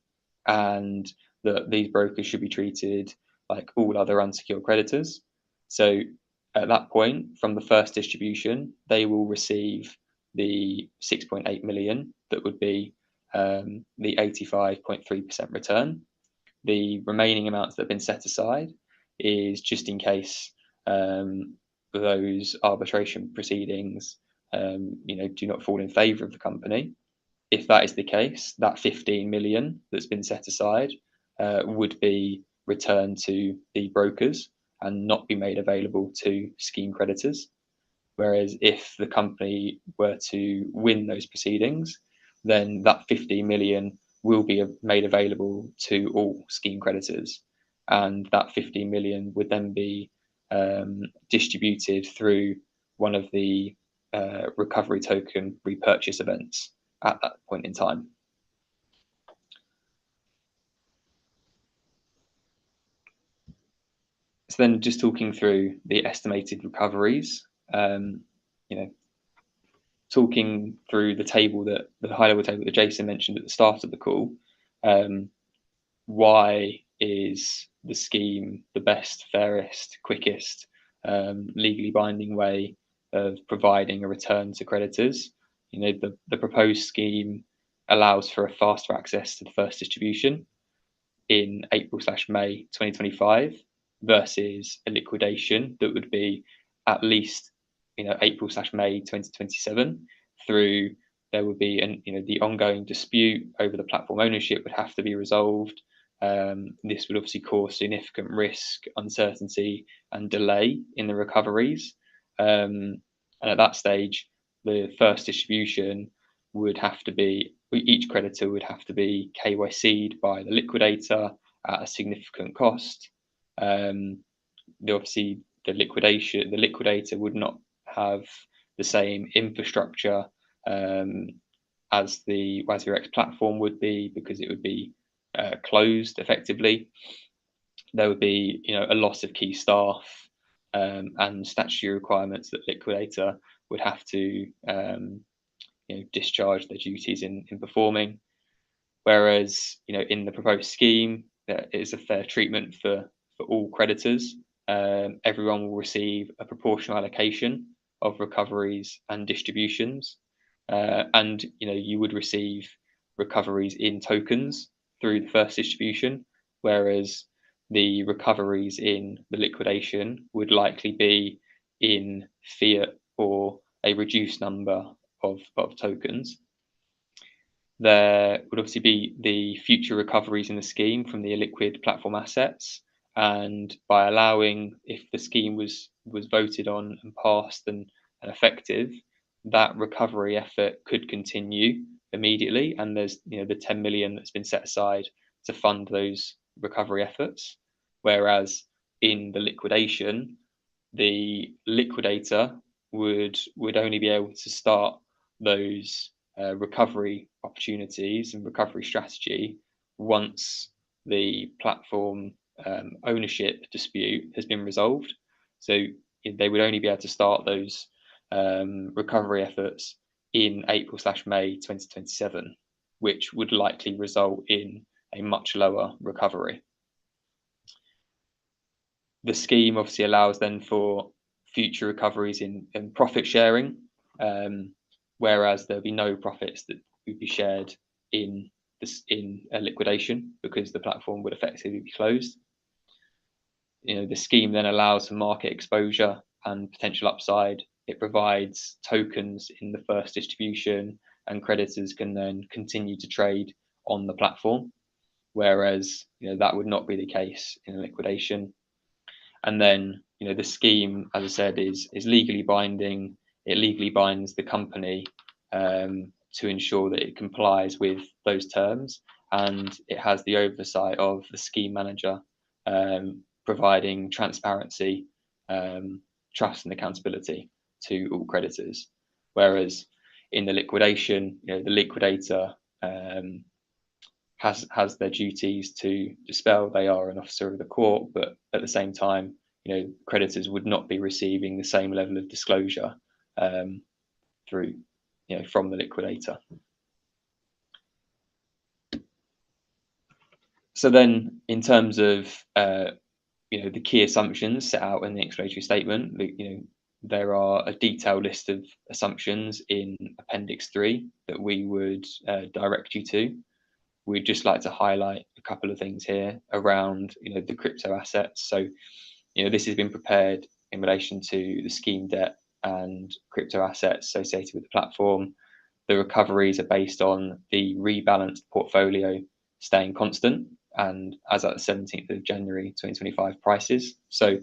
and that these brokers should be treated like all other unsecured creditors. So at that point, from the first distribution, they will receive the 6.8 million that would be the 85.3% return. The remaining amounts that have been set aside is just in case those arbitration proceedings do not fall in favour of the company. If that is the case, that 15 million that's been set aside would be returned to the brokers and not be made available to scheme creditors. Whereas if the company were to win those proceedings, then that 15 million will be made available to all scheme creditors. And that 15 million would then be distributed through one of the recovery token repurchase events at that point in time. So then just talking through the estimated recoveries, talking through the high level table that Jason mentioned at the start of the call, why is the scheme the best, fairest, quickest, legally binding way of providing a return to creditors? The proposed scheme allows for a faster access to the first distribution in April/May 2025 versus a liquidation that would be at least April/May 2027. There would be the ongoing dispute over the platform ownership would have to be resolved. This would obviously cause significant risk, uncertainty, and delay in the recoveries. And at that stage, the first distribution would have to be, each creditor would have to be KYC'd by the liquidator at a significant cost. Obviously, the liquidator would not have the same infrastructure as the WazirX platform would be, because it would be closed effectively. There would be, a loss of key staff and statutory requirements that liquidator would have to discharge their duties in performing. Whereas, in the proposed scheme, there is a fair treatment for all creditors. Everyone will receive a proportional allocation of recoveries and distributions, and you would receive recoveries in tokens through the first distribution, whereas the recoveries in the liquidation would likely be in fiat or a reduced number of tokens. There would obviously be the future recoveries in the scheme from the illiquid platform assets, and by allowing, if the scheme was voted on and passed and effective, that recovery effort could continue immediately, and there's the 10 million that's been set aside to fund those recovery efforts. Whereas in the liquidation, the liquidator would only be able to start those recovery opportunities and recovery strategy once the platform ownership dispute has been resolved. So they would only be able to start those recovery efforts in April/May 2027, which would likely result in a much lower recovery. The scheme obviously allows then for future recoveries in profit sharing, whereas there'll be no profits that would be shared in a liquidation, because the platform would effectively be closed. The scheme then allows for market exposure and potential upside. It provides tokens in the first distribution, and creditors can then continue to trade on the platform, whereas that would not be the case in a liquidation. And then the scheme, as I said, is legally binding. It legally binds the company to ensure that it complies with those terms, and it has the oversight of the scheme manager, providing transparency, trust and accountability to all creditors. Whereas in the liquidation, the liquidator has their duties to dispel. They are an officer of the court, but at the same time, creditors would not be receiving the same level of disclosure through, from the liquidator. So then, in terms of the key assumptions set out in the explanatory statement, there are a detailed list of assumptions in Appendix 3 that we would direct you to. We'd just like to highlight a couple of things here around the crypto assets. So this has been prepared in relation to the scheme debt and crypto assets associated with the platform. The recoveries are based on the rebalanced portfolio staying constant, and as at the 17th of January 2025 prices. So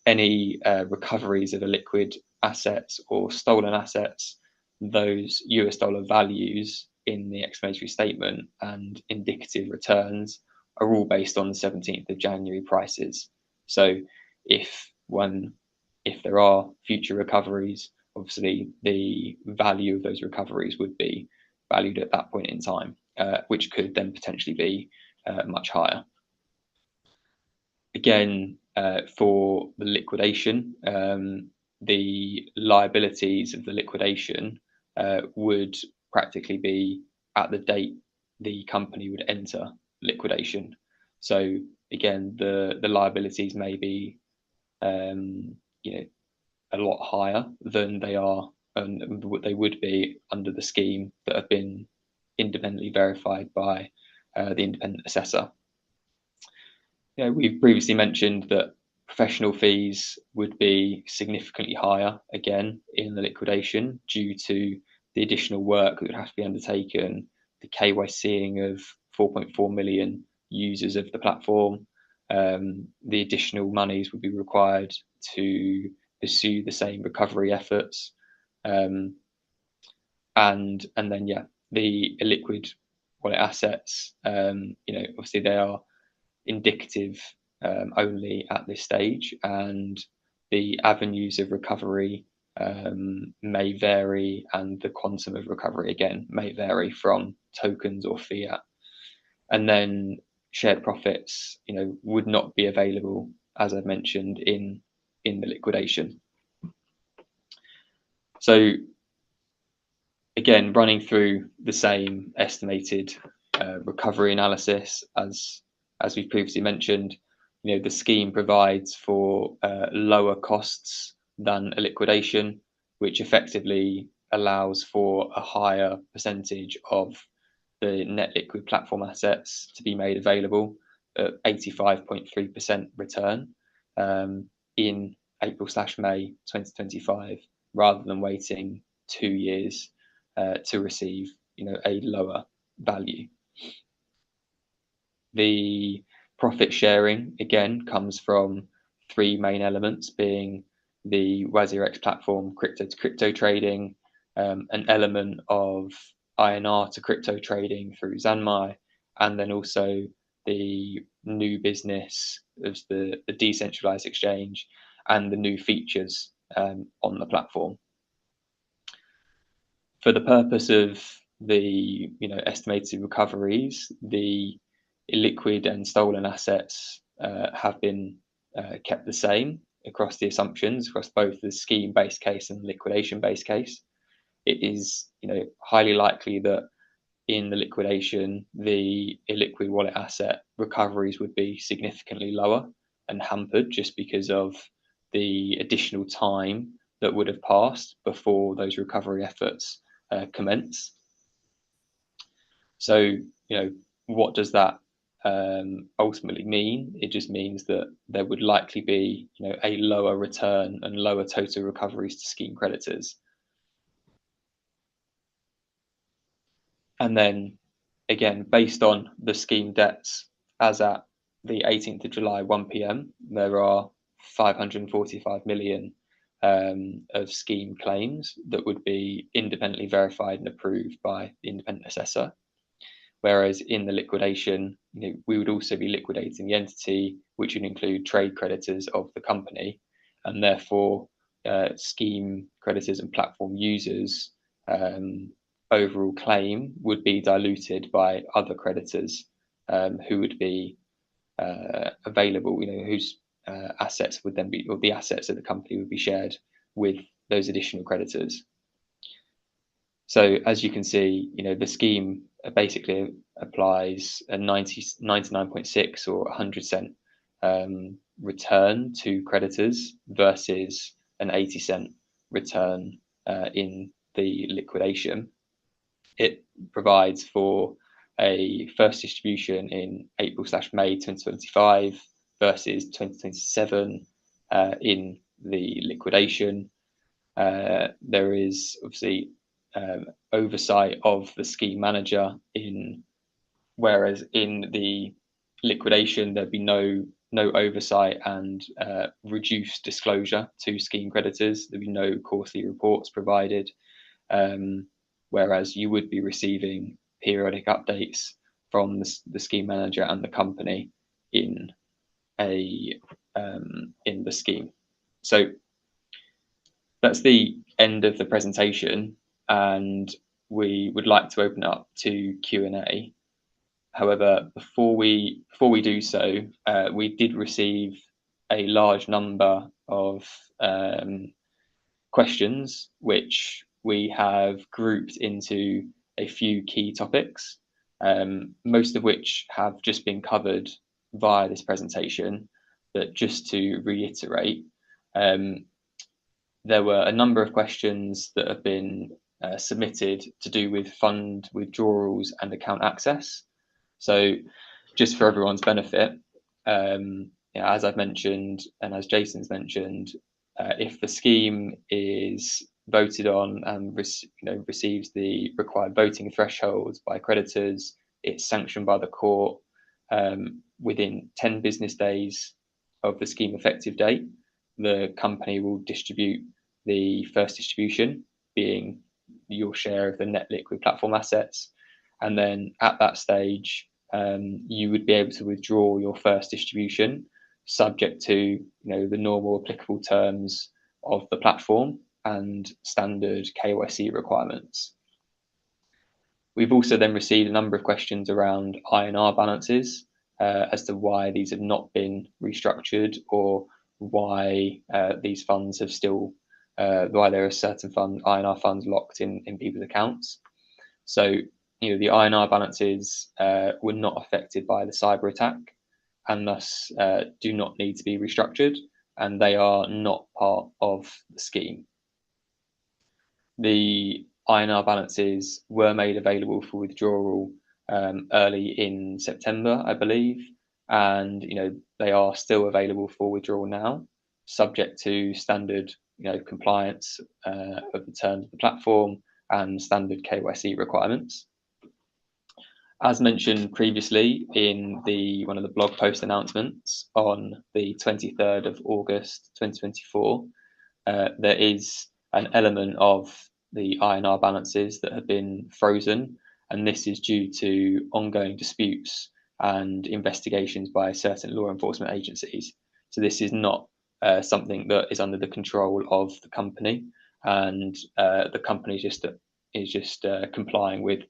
any recoveries of illiquid assets or stolen assets, those US dollar values in the explanatory statement and indicative returns are all based on the 17th of January prices. So if there are future recoveries, obviously the value of those recoveries would be valued at that point in time, which could then potentially be much higher. Again, for the liquidation, the liabilities of the liquidation would practically be at the date the company would enter liquidation. So again, the liabilities may be a lot higher than they are and what they would be under the scheme that have been independently verified by the independent assessor. We've previously mentioned that professional fees would be significantly higher again in the liquidation due to the additional work that would have to be undertaken, the KYCing of 4.4 million users of the platform. The additional monies would be required to pursue the same recovery efforts. And then the illiquid wallet assets, obviously they are indicative only at this stage, and the avenues of recovery may vary, and the quantum of recovery again may vary from tokens or fiat. And then shared profits, would not be available, as I've mentioned, in the liquidation. So again, running through the same estimated recovery analysis as we previously mentioned, the scheme provides for lower costs than a liquidation, which effectively allows for a higher percentage of the net liquid platform assets to be made available at 85.3% return in April/May 2025, rather than waiting 2 years to receive a lower value. The profit sharing again comes from three main elements, being the WazirX platform crypto to crypto trading, an element of INR to crypto trading through Zettai, and then also the new business of the decentralized exchange and the new features on the platform. For the purpose of the estimated recoveries, the illiquid and stolen assets have been kept the same across the assumptions, across both the scheme base case and the liquidation base case. It is highly likely that in the liquidation, the illiquid wallet asset recoveries would be significantly lower and hampered just because of the additional time that would have passed before those recovery efforts commence. So, what does that ultimately mean? It just means that there would likely be, a lower return and lower total recoveries to scheme creditors. And then, again, based on the scheme debts as at the 18th of July, 1 p.m., there are 545 million of scheme claims that would be independently verified and approved by the independent assessor. Whereas in the liquidation, we would also be liquidating the entity, which would include trade creditors of the company, and therefore scheme creditors and platform users' overall claim would be diluted by other creditors who would be available, whose assets would then be, or the assets of the company would be shared with those additional creditors. So as you can see, the scheme basically applies a 99.6 or 100-cent return to creditors versus an 80-cent return in the liquidation. It provides for a first distribution in April/May 2025 versus 2027 in the liquidation. There is obviously oversight of the scheme manager, whereas in the liquidation there'd be no oversight and reduced disclosure to scheme creditors. There'd be no quarterly reports provided, whereas you would be receiving periodic updates from the scheme manager and the company in the scheme. So that's the end of the presentation, and we would like to open up to Q&A. However, before we do so, we did receive a large number of questions, which we have grouped into a few key topics, most of which have just been covered via this presentation. But just to reiterate, there were a number of questions that have been submitted to do with fund withdrawals and account access. So just for everyone's benefit, as I've mentioned, and as Jason's mentioned, if the scheme is voted on and receives the required voting thresholds by creditors, it's sanctioned by the court within 10 business days of the scheme effective date. the company will distribute the first distribution, being your share of the net liquid platform assets. And then at that stage, you would be able to withdraw your first distribution, subject to the normal applicable terms of the platform and standard KYC requirements. We've also then received a number of questions around INR balances as to why these have not been restructured, or why these funds have still, why there are certain INR funds locked in people's accounts. So, the INR balances were not affected by the cyber attack, and thus do not need to be restructured, and they are not part of the scheme. The INR balances were made available for withdrawal early in September, I believe, and they are still available for withdrawal now, subject to standard compliance of the terms of the platform and standard KYC requirements. As mentioned previously in one of the blog post announcements on the 23rd of August 2024, there is an element of the INR balances that have been frozen, and this is due to ongoing disputes and investigations by certain law enforcement agencies. So this is not something that is under the control of the company, and the company is just complying with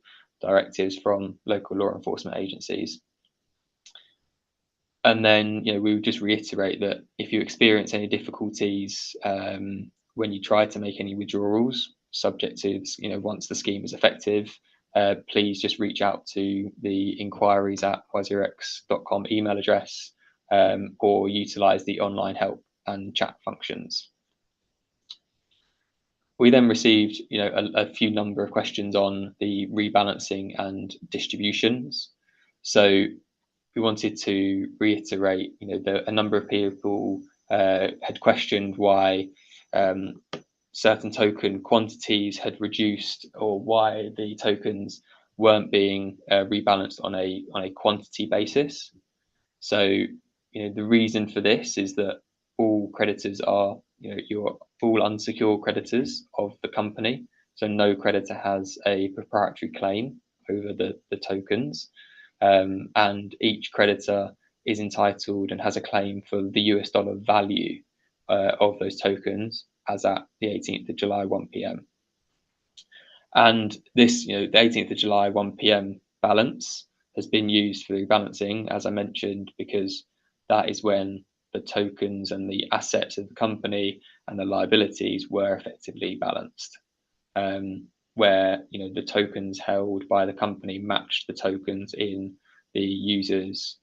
directives from local law enforcement agencies. And then, we would just reiterate that if you experience any difficulties when you try to make any withdrawals, subject to once the scheme is effective, please just reach out to the inquiries@wazirx.com email address, or utilize the online help and chat functions. We then received a few number of questions on the rebalancing and distributions. So we wanted to reiterate, a number of people had questioned why certain token quantities had reduced, or why the tokens weren't being rebalanced on a quantity basis. So, the reason for this is that all creditors are, your full unsecured creditors of the company. So no creditor has a proprietary claim over the tokens. And each creditor is entitled and has a claim for the US dollar value of those tokens as at the 18th of July, 1 p.m. And this, the 18th of July, 1 p.m. balance has been used for rebalancing, as I mentioned, because that is when the tokens and the assets of the company and the liabilities were effectively balanced. Where the tokens held by the company matched the tokens in the user's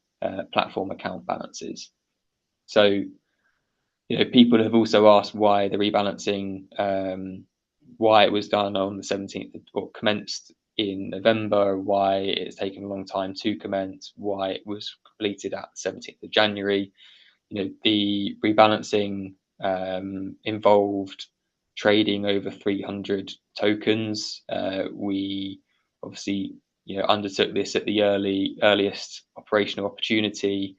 platform account balances. So people have also asked why the rebalancing, why it was done on the 17th or commenced in November, why it's taken a long time to commence, why it was completed at the 17th of January. The rebalancing involved trading over 300 tokens. We obviously, undertook this at the earliest operational opportunity.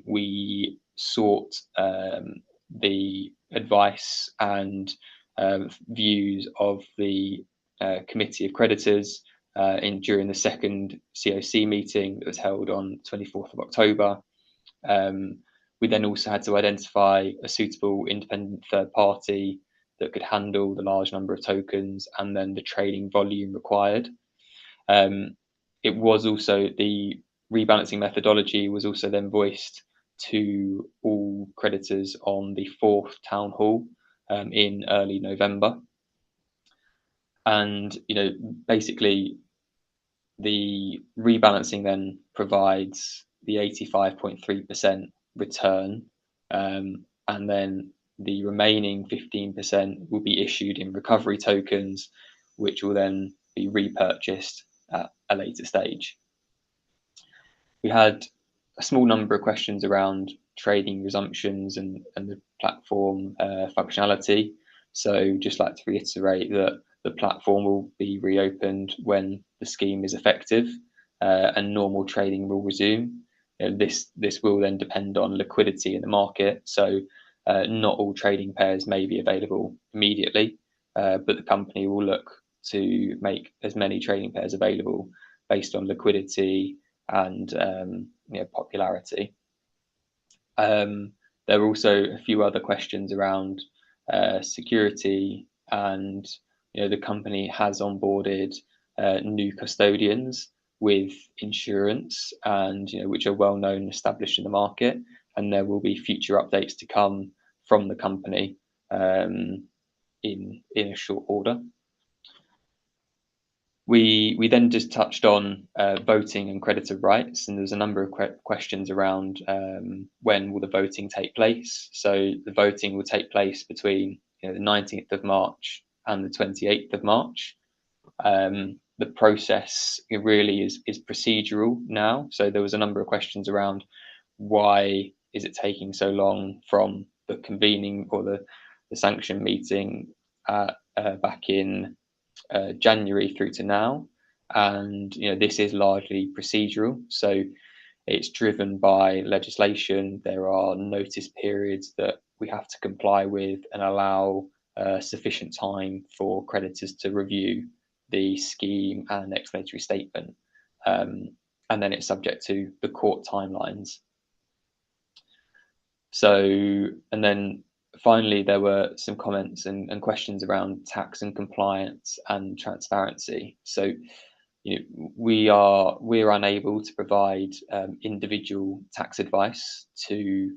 We sought the advice and views of the committee of creditors during the second COC meeting that was held on 24th of October. We then also had to identify a suitable independent third party that could handle the large number of tokens and then the trading volume required. It was also, the rebalancing methodology was also then voiced to all creditors on the 4th Townhall in early November. And, basically the rebalancing then provides the 85.3% return, and then the remaining 15% will be issued in recovery tokens, which will then be repurchased at a later stage. We had a small number of questions around trading resumptions and the platform functionality. So just like to reiterate that the platform will be reopened when the scheme is effective, and normal trading will resume. This will then depend on liquidity in the market. So not all trading pairs may be available immediately, but the company will look to make as many trading pairs available based on liquidity and popularity. There are also a few other questions around security, and the company has onboarded new custodians with insurance, and which are well known and established in the market, and there will be future updates to come from the company in a short order. We then just touched on voting and creditor rights, and there's a number of questions around when will the voting take place. So the voting will take place between the 19th of March and the 28th of March. The process really is procedural now. So there was a number of questions around why is it taking so long from the convening or the sanction meeting back in January through to now, and this is largely procedural, so it's driven by legislation. There are notice periods that we have to comply with and allow sufficient time for creditors to review the scheme and explanatory statement, and then it's subject to the court timelines. So, and then finally, there were some comments and questions around tax and compliance and transparency. So, we're unable to provide individual tax advice to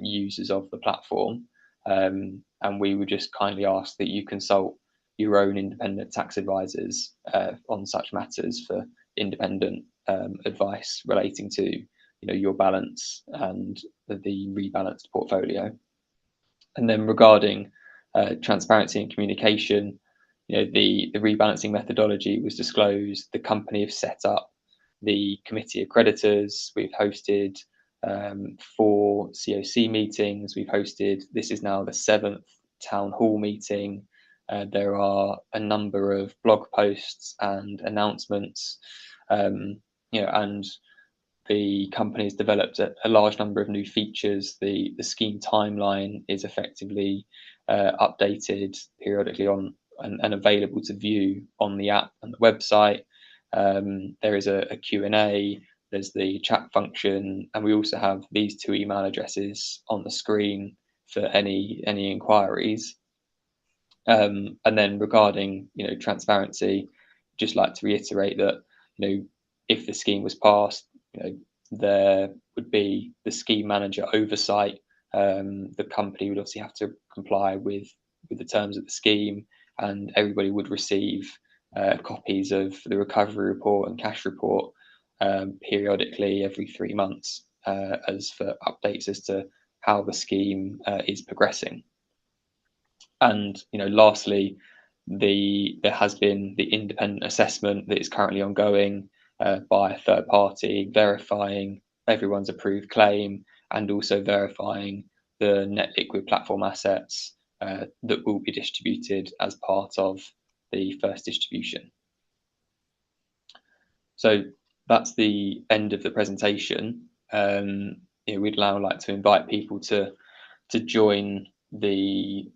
users of the platform, and we would just kindly ask that you consult your own independent tax advisors on such matters for independent advice relating to your balance and the rebalanced portfolio. And then regarding transparency and communication, the rebalancing methodology was disclosed. The company have set up the committee of creditors. We've hosted 4 COC meetings. This is now the 7th Townhall meeting. There are a number of blog posts and announcements, and the company has developed a large number of new features. The scheme timeline is effectively updated periodically on and available to view on the app and the website. There is a Q&A, there's the chat function, and we also have these 2 email addresses on the screen for any inquiries. And then regarding transparency, just like to reiterate that if the scheme was passed, there would be the scheme manager oversight. The company would obviously have to comply with the terms of the scheme, and everybody would receive copies of the recovery report and cash report periodically every 3 months as for updates as to how the scheme is progressing. And lastly, there has been the independent assessment that is currently ongoing by a third party, verifying everyone's approved claim and also verifying the net liquid platform assets that will be distributed as part of the first distribution. So that's the end of the presentation. We'd now like to invite people to join the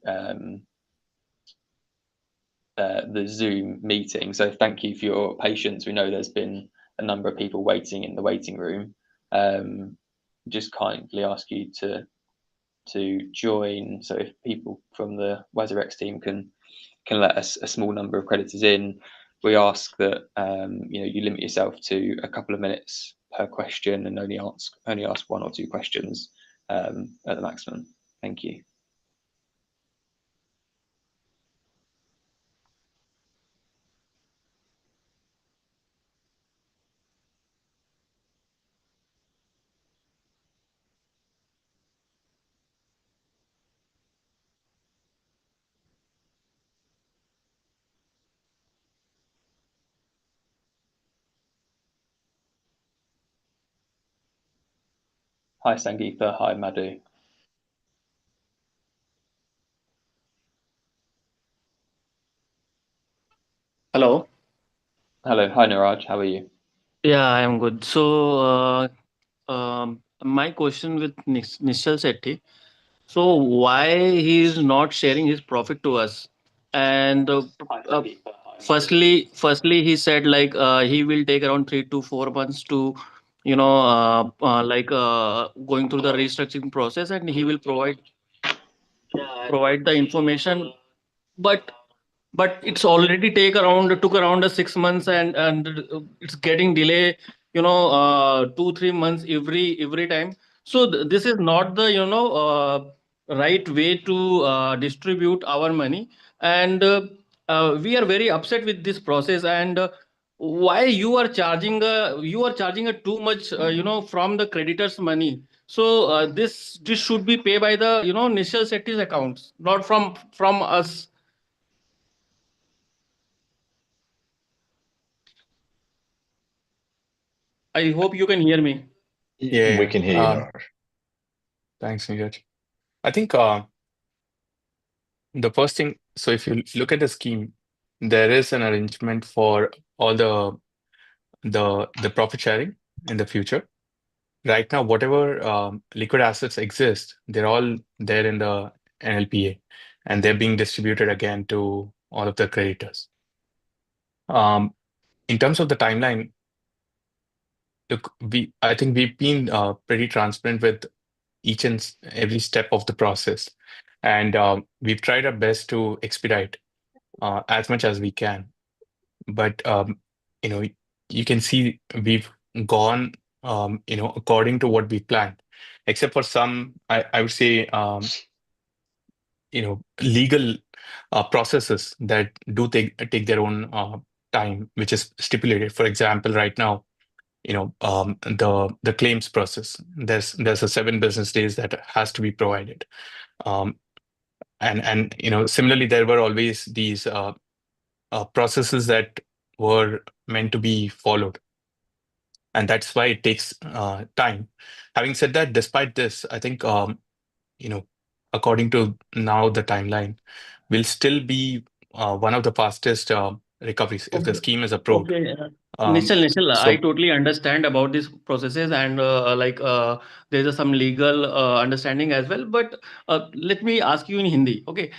Zoom meeting. So thank you for your patience. We know there's been a number of people waiting in the waiting room. Just kindly ask you to join. So if people from the WazirX team can let us a small number of creditors in, we ask that you limit yourself to a couple of minutes per question and only ask 1 or 2 questions at the maximum. Thank you. Hi Sangeetha, hi Madhu.
Hello.
Hello, hi Niraj, how are you?
Yeah, I am good. So, my question with Nishal Sethi. So why he is not sharing his profit to us? And uh, firstly, he said like he will take around 3 to 4 months to, going through the restructuring process, and he will provide the information. But it's already took around 6 months, and it's getting delay, 2 3 months every time. So this is not the right way to distribute our money. And we are very upset with this process. And why you are charging a too much, from the creditors money. So this should be paid by the, initial settings accounts, not from us. I hope you can hear me.
We
Yeah,
can hear you, Niraj.
thanks, Neeraj. I think the first thing, so if you look at the scheme, there is an arrangement for all the profit sharing in the future. Right now, whatever liquid assets exist, they're all there in the NLPA, and they're being distributed again to all of the creditors. In terms of the timeline, look, I think we've been pretty transparent with each and every step of the process, and we've tried our best to expedite as much as we can. But you know, you can see we've gone according to what we planned, except for some, I would say, legal processes that do take their own time, which is stipulated. For example, right now, the claims process, there's a 7 business days that has to be provided. Um, and similarly, there were always these processes that were meant to be followed, and that's why it takes time. Having said that, despite this, I think you know according to now the timeline, will still be one of the fastest recoveries if the
Okay.
scheme is approved.
Okay.
Um,
Nishal, I
so
totally understand about these processes, and there's some legal understanding as well. But let me ask you in Hindi. Okay,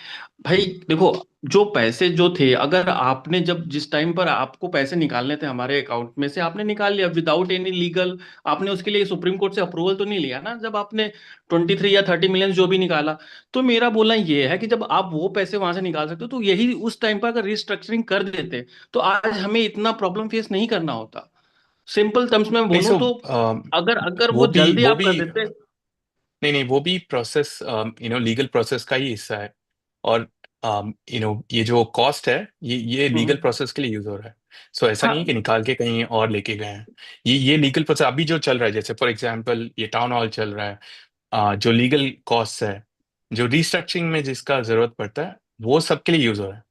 भाई देखो, जो पैसे जो थे, अगर आपने जब जिस टाइम पर आपको पैसे निकालने थे हमारे अकाउंट में से, आपने निकाल लिया विदाउट एनी लीगल, आपने उसके लिए सुप्रीम कोर्ट से अप्रूवल तो नहीं लिया ना, जब आपने 23 या 30 मिलियन जो भी निकाला। तो मेरा बोलना ये है कि जब आप वो पैसे वहां से निकाल सकते हो, तो यही उस टाइम पर अगर रिस्ट्रक्चरिंग कर देते, तो आज हमें इतना प्रॉब्लम फेस नहीं करना होता। सिंपल टर्म्स में
नहीं,
बोलूं
सो
तो अगर अगर
वो
वो
भी
जल्दी
वो
आप
भी
कर देते।
नहीं नहीं, वो भी प्रोसेस लीगल प्रोसेस का ही हिस्सा है। और ये जो कॉस्ट है, ये लीगल
हम्म,
प्रोसेस के लिए यूज हो रहा है। सो ऐसा नहीं है
हाँ।
कि निकाल के कहीं और लेके गए हैं। ये लीगल प्रोसेस अभी जो चल रहा है, जैसे फॉर एग्जांपल ये टाउन हॉल चल रहा है, जो लीगल कॉस्ट है, जो रिस्ट्रक्चरिंग में जिसका जरूरत पड़ता है, वो सबके लिए यूज हो रहा है।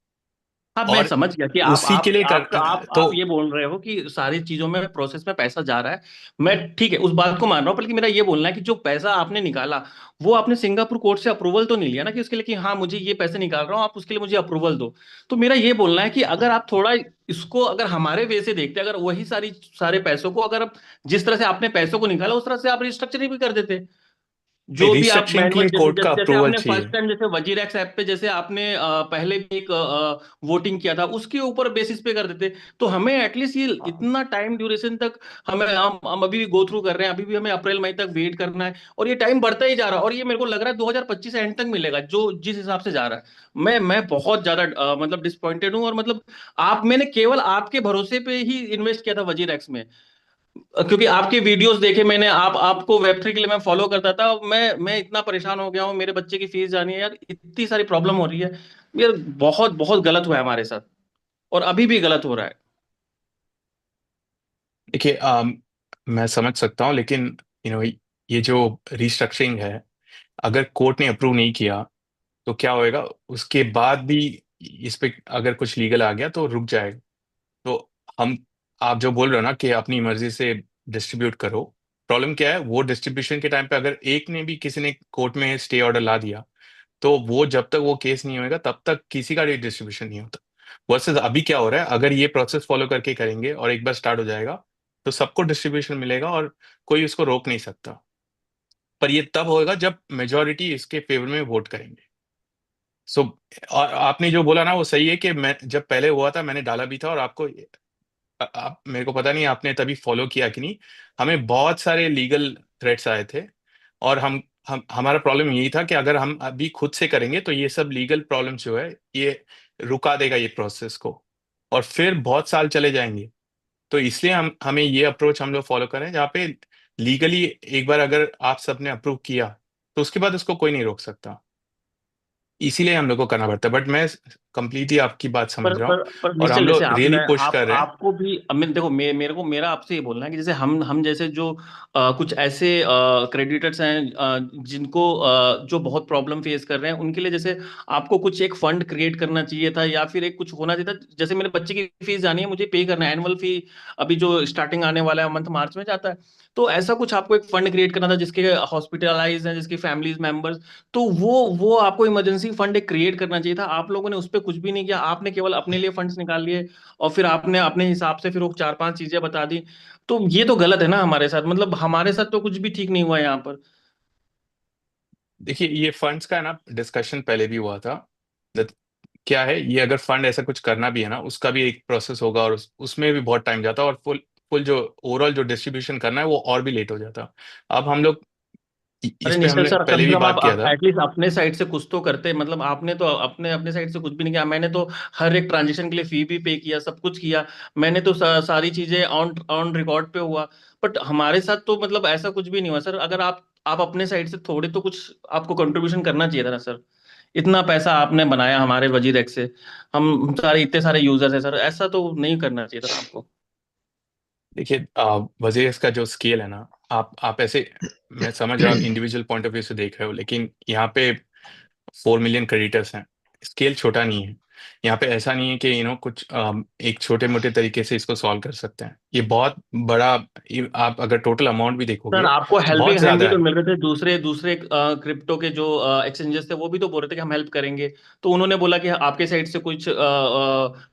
हाँ, मैं
और
समझ गया कि
उसी के लिए
आप ये बोल रहे हो कि सारी चीजों में प्रोसेस में पैसा जा रहा है। मैं ठीक है, उस बात को मान रहा हूँ, बल्कि मेरा ये बोलना है कि जो पैसा आपने निकाला, वो आपने सिंगापुर कोर्ट से अप्रूवल तो नहीं लिया ना, कि उसके लिए कि हाँ मुझे ये पैसे निकाल रहा हूँ, आप उसके लिए मुझे अप्रूवल दो। तो मेरा ये बोलना है कि अगर आप थोड़ा इसको अगर हमारे वे से देखते, अगर वही सारे पैसों को, अगर आप जिस तरह से आपने पैसों को निकाला, उस तरह से आप रिस्ट्रक्चरिंग भी कर देते, जो भी आप
रिस्ट्रक्चरिंग के
मैनुअल,
लिए
जैसे
कोर्ट का
जैसे जैसे
अप्रूवल
आपने फर्स्ट
चाहिए।
टाइम जैसे वजीरैक्स ऐप पे जैसे आपने पहले भी एक वोटिंग किया था, उसके ऊपर बेसिस पे कर देते, तो हमें एटलीस्ट ये इतना टाइम ड्यूरेशन तक हम अभी भी गो थ्रू कर रहे हैं, अभी भी हमें अप्रैल मई तक वेट करना है, और ये टाइम बढ़ता ही जा रहा है, और ये मेरे को लग रहा है 2025 एंड तक मिलेगा, जो जिस हिसाब से जा रहा है। मैं बहुत ज्यादा मतलब डिसअपॉइंटेड हूँ, और मतलब मैंने केवल आपके भरोसे पे ही इन्वेस्ट किया था वजीरैक्स में, क्योंकि आपके वीडियोस देखे मैंने, आपको वेब3 के लिए मैं फॉलो करता था। मैं इतना परेशान हो गया हूँ, मेरे बच्चे की फीस जानी है यार, इतनी सारी प्रॉब्लम हो रही है यार। बहुत बहुत गलत हुआ है हमारे साथ, और अभी भी गलत हो रहा है।
देखिए, मैं समझ सकता हूँ, लेकिन ये जो रिस्ट्रक्चरिंग है, अगर कोर्ट ने अप्रूव नहीं किया तो क्या होएगा उसके बाद भी? इस पे अगर कुछ लीगल आ गया तो रुक जाएगा। तो हम आप जो बोल रहे हो ना कि अपनी मर्जी से डिस्ट्रीब्यूट करो, प्रॉब्लम क्या है? वो डिस्ट्रीब्यूशन के टाइम पे अगर एक ने भी किसी ने कोर्ट में स्टे ऑर्डर ला दिया, तो वो जब तक वो केस नहीं होएगा तब तक किसी का डिस्ट्रीब्यूशन नहीं होता। वर्सेस अभी क्या हो रहा है, अगर ये प्रोसेस फॉलो करके करेंगे और एक बार स्टार्ट हो जाएगा, तो सबको डिस्ट्रीब्यूशन मिलेगा और कोई उसको रोक नहीं सकता। पर ये तब होगा जब मेजोरिटी इसके फेवर में वोट करेंगे। सो और आपने जो बोला ना वो सही है कि मैं जब पहले हुआ था मैंने डाला भी था, और आपको आप मेरे को पता नहीं आपने तभी फॉलो किया कि नहीं, हमें बहुत सारे लीगल थ्रेट्स आए थे। और हम हमारा प्रॉब्लम यही था कि अगर हम अभी खुद से करेंगे तो ये सब लीगल प्रॉब्लम जो है ये रुका देगा ये प्रोसेस को, और फिर बहुत साल चले जाएंगे। तो इसलिए हमें ये अप्रोच हम लोग फॉलो करें जहाँ पे लीगली एक बार अगर आप सबने अप्रूव किया तो उसके बाद उसको कोई नहीं रोक सकता। इसीलिए हम लोग को करना पड़ता है। बट मैं कंप्लीटली आपकी बात समझ रहा हूँ,
पर
और
निश्चल,
हम
जैसे
लोग
आपने
रियली पुश
आप
कर रहे हैं।
आपको भी देखो, मेरे को मेरा आपसे ये बोलना है कि जैसे हम जैसे जो कुछ ऐसे क्रेडिटर्स हैं जिनको जो बहुत प्रॉब्लम फेस कर रहे हैं, उनके लिए जैसे आपको कुछ एक फंड क्रिएट करना चाहिए था, या फिर एक कुछ होना चाहिए था। जैसे मेरे बच्चे की फीस जानी है, मुझे पे करना है एनुअल फी, अभी जो स्टार्टिंग आने वाला है मंथ मार्च में जाता है। तो ऐसा कुछ आपको एक फंड क्रिएट करना था जिसके हॉस्पिटलाइज हैं, जिसकी फैमिलीज मेंबर्स, तो वो आपको इमरजेंसी फंड एक क्रिएट करना चाहिए था। आप लोगों ने उस पर कुछ भी नहीं किया, आपने केवल अपने लिए फंड्स निकाल लिए, और फिर आपने अपने हिसाब से फिर वो चार पांच चीजें बता दी। तो ये तो गलत है ना हमारे साथ, मतलब हमारे साथ तो कुछ भी ठीक नहीं हुआ यहाँ पर।
देखिए ये फंड्स का है ना डिस्कशन पहले भी हुआ था। that क्या है ये, अगर फंड ऐसा कुछ करना भी है ना उसका भी एक प्रोसेस होगा, और उसमें भी बहुत टाइम जाता है, और फुल फुल जो ओवरऑल जो डिस्ट्रीब्यूशन करना है वो और भी लेट हो जाता। अब हम लोग
अरे
इस पे
निश्चल
हमने
सर, कम
पहले
से
भी
कम
बात किया
आप
था।
एटलीस्ट अपने साइड से कुछ तो करते। मतलब आपने तो अपने अपने साइड से कुछ भी नहीं किया। मैंने तो हर एक ट्रांजेक्शन के लिए फी भी पे किया, सब कुछ किया। मैंने तो सारी चीजें ऑन ऑन रिकॉर्ड पे हुआ। बट हमारे साथ तो मतलब ऐसा कुछ भी नहीं हुआ सर। अगर आप अपने साइड से थोड़े तो कुछ आपको कंट्रीब्यूशन करना चाहिए था ना सर। इतना पैसा आपने बनाया हमारे वजीर एक्स से, हम सारे इतने सारे यूजर्स हैं सर, ऐसा तो नहीं करना चाहिए था ना आपको।
देखिए WazirX का जो स्केल है ना, आप ऐसे, मैं समझ रहा हूँ इंडिविजुअल पॉइंट ऑफ व्यू से देख रहे हो, लेकिन यहाँ पे 4 मिलियन क्रेडिटर्स हैं। स्केल छोटा नहीं है। यहाँ पे ऐसा नहीं है कि कुछ एक छोटे मोटे तरीके से इसको सॉल्व कर सकते हैं, ये बहुत बड़ा। आप अगर टोटल अमाउंट भी
सर
देखोगे
आपको
तो बहुत
हेल्पिंग हैंड भी
ज्यादा
तो
है।
मिल रहे थे, दूसरे दूसरे क्रिप्टो के जो एक्सचेंजेस थे वो भी तो बोल रहे थे कि हम हेल्प करेंगे। तो उन्होंने बोला कि आपके साइड से कुछ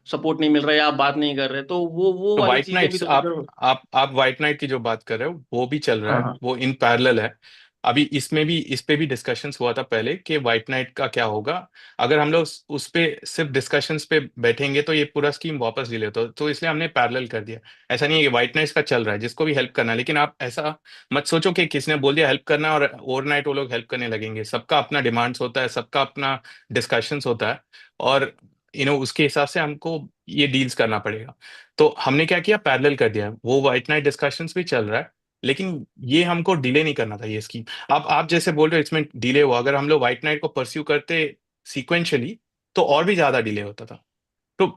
सपोर्ट नहीं मिल रहा है या आप बात नहीं कर रहे, तो वो
तो
वाली
व्हाइट
चीजें भी
नाइट्स,
तो
आप
सर।
आप व्हाइट नाइट की जो बात कर रहे हो वो भी चल रहा
हाँ
है,
हाँ।
वो इन पैरेलल है। अभी इसमें भी इस पे भी डिस्कशंस हुआ था पहले कि व्हाइट नाइट का क्या होगा। अगर हम लोग उस पे सिर्फ डिस्कशंस पे बैठेंगे तो ये पूरा स्कीम वापस डिले होता, तो इसलिए हमने पैरेलल कर दिया। ऐसा नहीं है कि व्हाइट नाइट्स का चल रहा है जिसको भी हेल्प करना है, लेकिन आप ऐसा मत सोचो कि किसने बोल दिया हेल्प करना है और ओवरनाइट वो लोग हेल्प करने लगेंगे। सबका अपना डिमांड्स होता है, सबका अपना डिस्कशंस होता है, और उसके हिसाब से हमको ये डील्स करना पड़ेगा। तो हमने क्या किया, पैरेलल कर दिया। वो व्हाइट नाइट डिस्कशंस भी चल रहा है, लेकिन ये हमको डिले नहीं करना था ये स्कीम। आप जैसे बोल रहे हो इसमें डिले हुआ, अगर हम लोग व्हाइट नाइट को परस्यू करते सीक्वेंशियली तो और भी ज्यादा डिले होता था। तो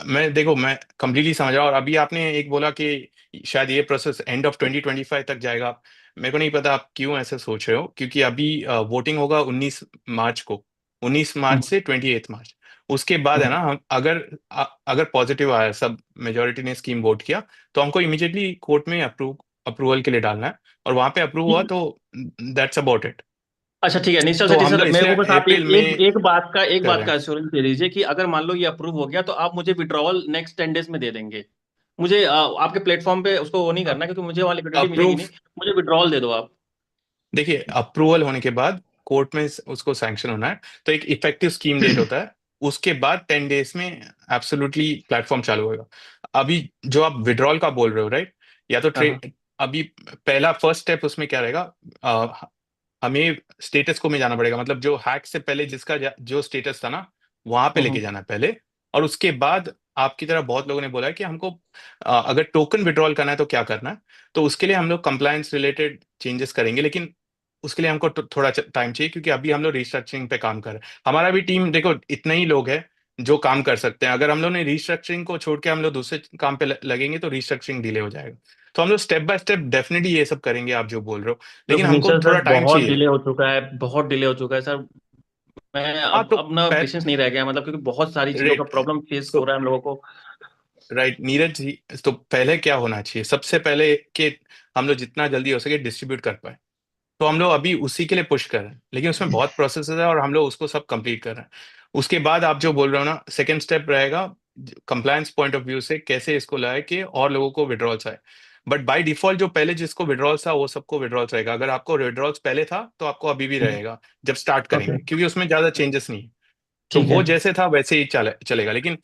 मैं देखो मैं कंप्लीटली समझ रहा हूँ। और अभी आपने एक बोला कि शायद ये प्रोसेस एंड ऑफ 2025 तक जाएगा। मेरे को नहीं पता आप क्यों ऐसे सोच रहे हो, क्योंकि अभी वोटिंग होगा 19 मार्च को, 19 मार्च
हम्म,
से 28 मार्च। उसके बाद है
हम्म।
ना, हम अगर पॉजिटिव आया, सब मेजोरिटी ने स्कीम वोट किया, तो हमको इमीडिएटली कोर्ट में अप्रूवल के लिए डालना है, और वहां पे अप्रूव हुआ तो दैट्स अबाउट इट।
अच्छा ठीक है निश्चल
तो
सेठी
हम
सर,
लोग
मेरे
इसलिए
को बस आप
अप्रैल में
एक
कर
बात
रहे
का
हैं।
एश्योरेंस दे दीजिए कि अगर मान लो ये अप्रूव हो गया तो आप मुझे विड्रॉवल नेक्स्ट 10 डेज में दे देंगे। मुझे आपके प्लेटफॉर्म पे उसको वो नहीं करना, क्योंकि मुझे वहाँ लिक्विडिटी मिलेगी
अप्रूव
नहीं। मुझे विड्रॉवल दे दो आप।
देखिए अप्रूवल होने के बाद कोर्ट में उसको सैंक्शन होना है, तो एक इफेक्टिव स्कीम डेट होता है। उसके बाद 10 डेज में एब्सोल्युटली प्लेटफॉर्म चालू होगा। अभी जो आप विड्रॉल का बोल रहे हो, राइट, या तो
हाँ हाँ।
ट्रेड, अभी पहला फर्स्ट स्टेप उसमें क्या रहेगा, हमें स्टेटस को में जाना पड़ेगा, मतलब जो हैक से पहले जिसका जो स्टेटस था ना वहां पे लेके
हम्म।
जाना है पहले। और उसके बाद आपकी तरह बहुत लोगों ने बोला है कि हमको अगर टोकन विड्रॉल करना है तो क्या करना है। तो उसके लिए हम लोग कंप्लायंस रिलेटेड चेंजेस करेंगे, लेकिन उसके लिए हमको थोड़ा टाइम चाहिए, क्योंकि अभी हम लोग रिस्ट्रक्चरिंग पे काम कर रहे हैं। हमारा भी टीम देखो इतना ही लोग है जो काम कर सकते हैं। अगर हम लोग ने रिस्ट्रक्चरिंग को छोड़ के हम लोग दूसरे काम पे लगेंगे तो रिस्ट्रक्चरिंग डिले हो जाएगा। तो हम लोग स्टेप बाय स्टेप डेफिनेटली ये सब करेंगे आप जो बोल रहे हो,
तो
लेकिन हमको
निश्चल सर
थोड़ा टाइम
बहुत
चाहिए।
डिले हो चुका है, बहुत डिले हो चुका है सर। मैं
हाँ
अब
तो
अपना पेशेंस नहीं रह गया, मतलब क्योंकि बहुत सारी चीजों का
राइट,
प्रॉब्लम फेस हो
तो
रहा है हम लोगों को।
राइट नीरज जी, तो पहले क्या होना चाहिए, सबसे पहले कि हम लोग जितना जल्दी हो सके डिस्ट्रीब्यूट कर पाए। तो हम लोग अभी उसी के लिए पुश कर रहे हैं, लेकिन उसमें बहुत प्रोसेस है और हम लोग उसको सब कंप्लीट कर रहे हैं। उसके बाद आप जो बोल रहे हो ना, सेकेंड स्टेप रहेगा कंप्लायंस पॉइंट ऑफ व्यू से कैसे इसको लाए कि और लोगों को विड्रॉल्स आए। बट बाय डिफॉल्ट जो पहले जिसको विड्रॉल्स था वो सबको विड्रॉल्स रहेगा। अगर आपको विड्रॉल्स पहले था तो आपको अभी भी रहेगा जब स्टार्ट करेंगे, क्योंकि उसमें ज्यादा चेंजेस नहीं है। तो
ठीक
वो
है।
जैसे था वैसे ही चलेगा। लेकिन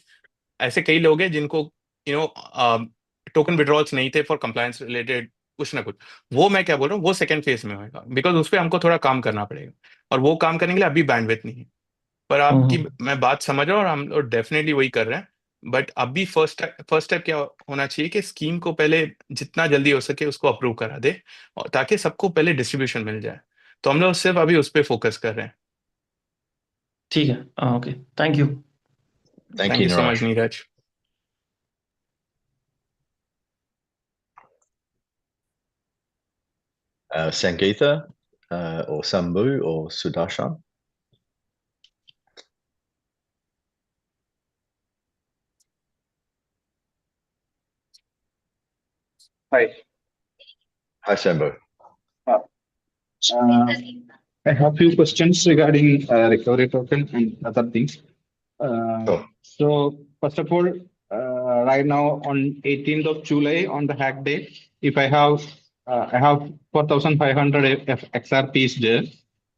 ऐसे कई लोग हैं जिनको टोकन विड्रॉल्स नहीं थे फॉर कंप्लायंस रिलेटेड कुछ ना कुछ, वो मैं क्या बोल रहा हूँ वो सेकंड फेज में होगा, बिकॉज उस पर हमको थोड़ा काम करना पड़ेगा, और वो काम करने के लिए अभी बैंडविड्थ नहीं है। पर आपकी मैं बात समझ रहा हूँ और हम लोग डेफिनेटली वही कर रहे हैं। बट अभी फर्स्ट स्टेप क्या होना चाहिए कि स्कीम को पहले जितना जल्दी हो सके उसको अप्रूव करा दे, और ताकि सबको पहले डिस्ट्रीब्यूशन मिल जाए। तो हम लोग सिर्फ अभी उस पर फोकस कर रहे हैं।
ठीक है, okay, thank you.
Thank
thank
you,
you so much
Niraj.
Neeraj.
Sangeetha, or Sambhu, or Sudarshan.
Hi.
Hi, Sambhu.
Uh, I have few questions regarding recovery token and other things.
Sure.
So first of all, right now on 18th of July on the hack day, if I have 4,500 XRPs there.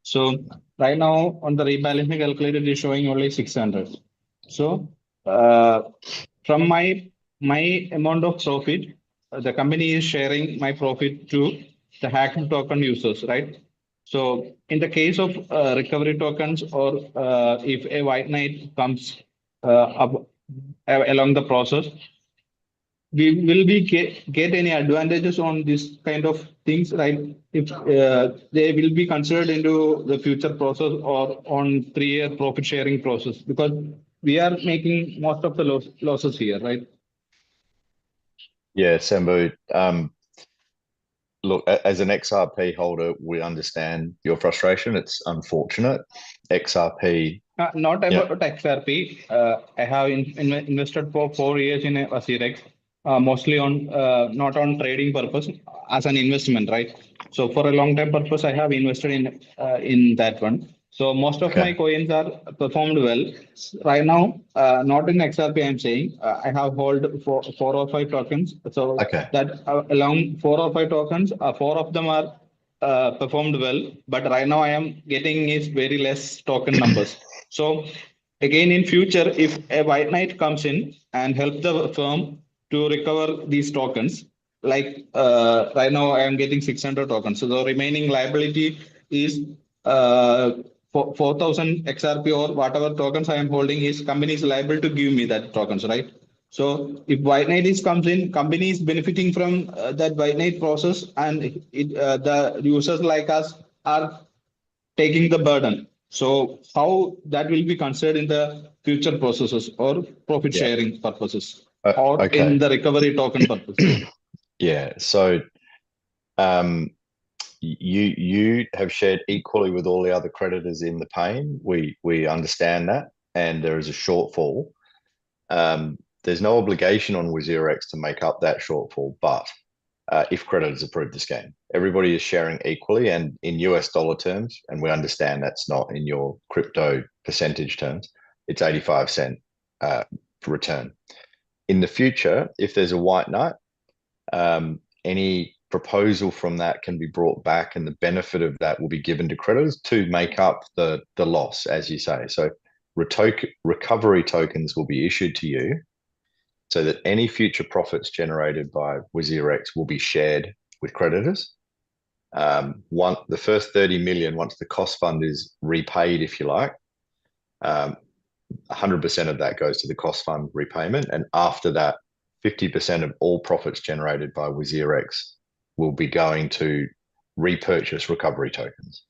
So right now on the rebalancing calculator it is showing only 600. So from my amount of profit, the company is sharing my profit to the hacked token users, right? So in the case of recovery tokens, or if a white knight comes up along the process, will we get any advantages on this kind of things, right? If they will be considered into the future process or on 3-year profit sharing process, because we are making most of the losses here, right?
Yeah, Sambhu. Look, as an XRP holder, we understand your frustration. It's unfortunate. XRP.
Not about XRP. I have invested for 4 years in a WazirX, mostly on not on trading purpose, as an investment, right? So for a long time purpose, I have invested in that one. So most of my coins are performed well. Right now, not in XRP, I'm saying I have hold for 4 or 5 tokens. So that along 4 or 5 tokens, 4 of them are performed well, but right now I am getting is very less token numbers. So again, in future, if a white knight comes in and help the firm to recover these tokens, like right now I am getting 600 tokens. So the remaining liability is 4,000 XRP or whatever tokens I am holding, is company is liable to give me that tokens, right? So if white knight comes in, company is benefiting from that white knight process, and the users like us are taking the burden. So how that will be considered in the future processes or profit sharing purposes, or in the recovery token purpose?
Yeah. So you have shared equally with all the other creditors in the pain. We understand that, and there is a shortfall. There's no obligation on WazirX to make up that shortfall, but if creditors approve the scheme, everybody is sharing equally and in US dollar terms, and we understand that's not in your crypto percentage terms. It's 85 cent return. In the future, if there's a white knight, any proposal from that can be brought back, and the benefit of that will be given to creditors to make up the loss, as you say. So recovery tokens will be issued to you, so that any future profits generated by WazirX will be shared with creditors. The first 30 million, once the cost fund is repaid, if you like, 100% of that goes to the cost fund repayment. And after that, 50% of all profits generated by WazirX will be going to repurchase recovery tokens.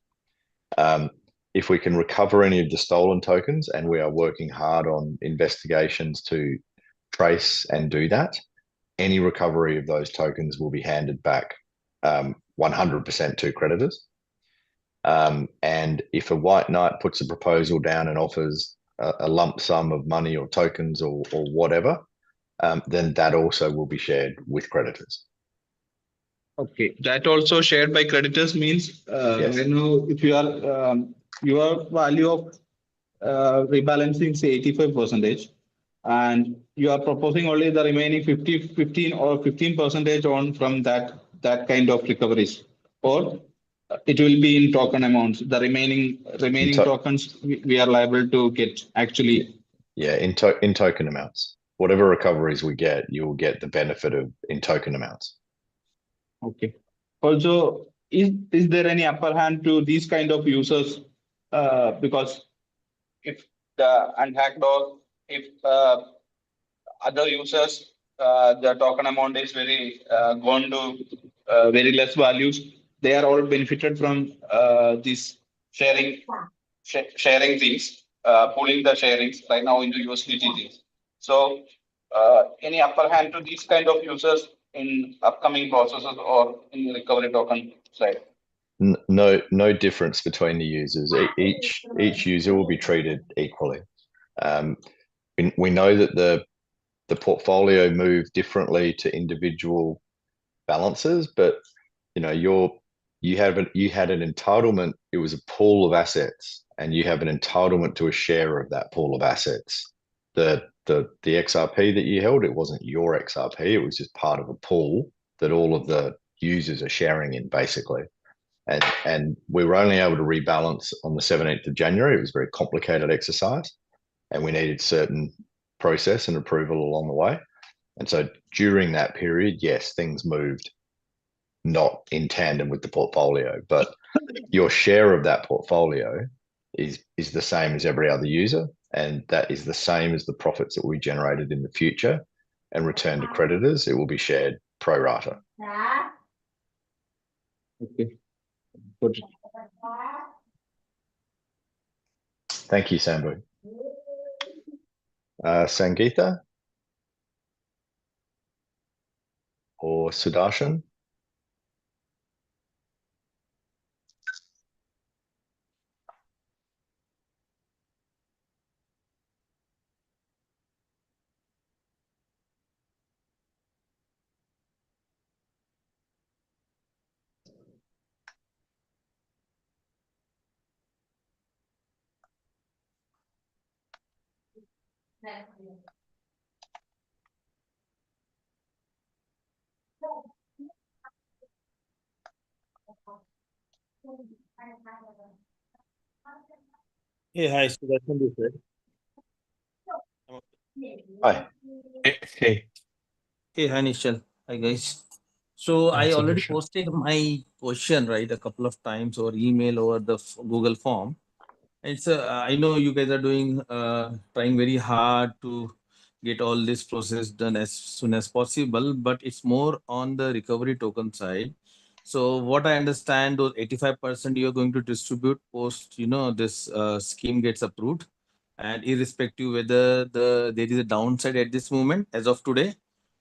If we can recover any of the stolen tokens, and we are working hard on investigations to trace and do that, any recovery of those tokens will be handed back 100% to creditors. And if a white knight puts a proposal down and offers a lump sum of money or tokens or whatever, then that also will be shared with creditors.
Okay, that also shared by creditors means you know, if you are your value of rebalancing say 85%, and you are proposing only the remaining 15 or 15% on from that kind of recoveries, or it will be in token amounts. The remaining tokens we are liable to get actually.
Yeah, in token amounts. Whatever recoveries we get, you will get the benefit of in token amounts.
Okay. Also, is there any upper hand to these kind of users? Because if the unhacked or if other users, the token amount is very gone to very less values, they are all benefited from this sharing things, pulling the sharings right now into USDT things. So any upper hand to these kind of users in upcoming processes or in the recovery token side?
No difference between the users. Each user will be treated equally. We know that the portfolio moved differently to individual balances, but you had an entitlement. It was a pool of assets, and you have an entitlement to a share of that pool of assets. The XRP that you held, it wasn't your XRP. It was just part of a pool that all of the users are sharing in, basically. And we were only able to rebalance on the 17th of January. It was a very complicated exercise, and we needed certain process and approval along the way. And so during that period, yes, things moved not in tandem with the portfolio, but your share of that portfolio is the same as every other user, and that is the same as the profits that we generated in the future and returned to creditors. It will be shared pro rata.
Okay. Good.
Thank you, Sambu. Sangeetha or Sudarshan?
Hey, hi, Sudarshan this side.
Hi.
Hey.
Hey, hi, Nishal. Hi, guys. So I already
Sudarshan.
posted my question, right, a couple of times or email over the Google form. It's I know you guys are doing trying very hard to get all this process done as soon as possible, but it's more on the recovery token side. So what I understand, those 85% you're going to distribute post, this scheme gets approved, and irrespective whether there is a downside at this moment as of today.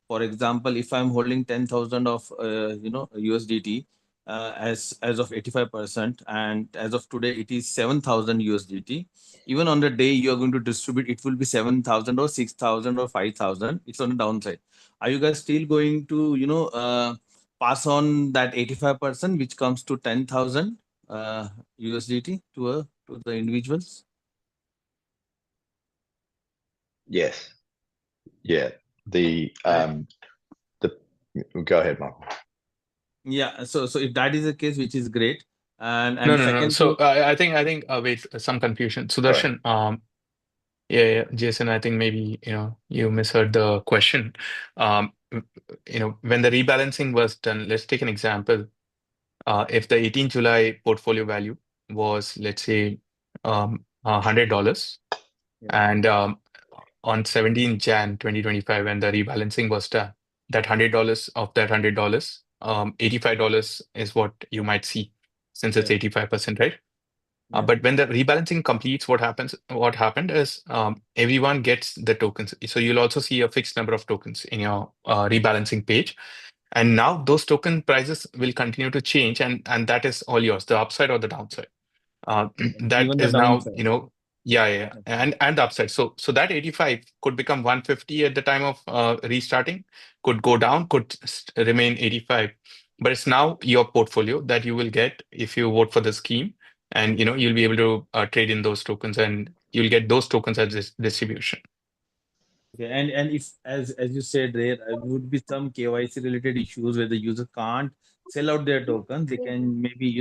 For example, if I'm holding 10,000 of USDT as of 85%, and as of today it is 7,000 USDT. Even on the day you are going to distribute, it will be 7,000 or 6,000 or 5,000. It's on the downside. Are you guys still going to pass on that 85%, which comes to 10,000 USDT to the individuals?
Yes. Yeah. Go ahead, Michael.
Yeah. So if that is the case, which is great. And
No.
second
So
thing,
I think wait, some confusion. Sudarshan, yeah, Jason, I think maybe you misheard the question. When the rebalancing was done, let's take an example. If the 18 July portfolio value was, let's say, $100, and on 17 Jan 2025, when the rebalancing was done, that $100 of that $100, $85 is what you might see, since it's 85%, right? But when the rebalancing completes, what happened is everyone gets the tokens. So you'll also see a fixed number of tokens in your rebalancing page. And now those token prices will continue to change, and that is all yours, the upside or the downside. That
even the
is now,
downside.
yeah, and the upside. So that 85 could become 150 at the time of restarting, could go down, could remain 85. But it's now your portfolio that you will get if you vote for the scheme, and you'll be able to trade in those tokens, and you'll get those tokens as this distribution.
Okay, and if as you said, there would be some KYC related issues where the user can't sell out their tokens, they can maybe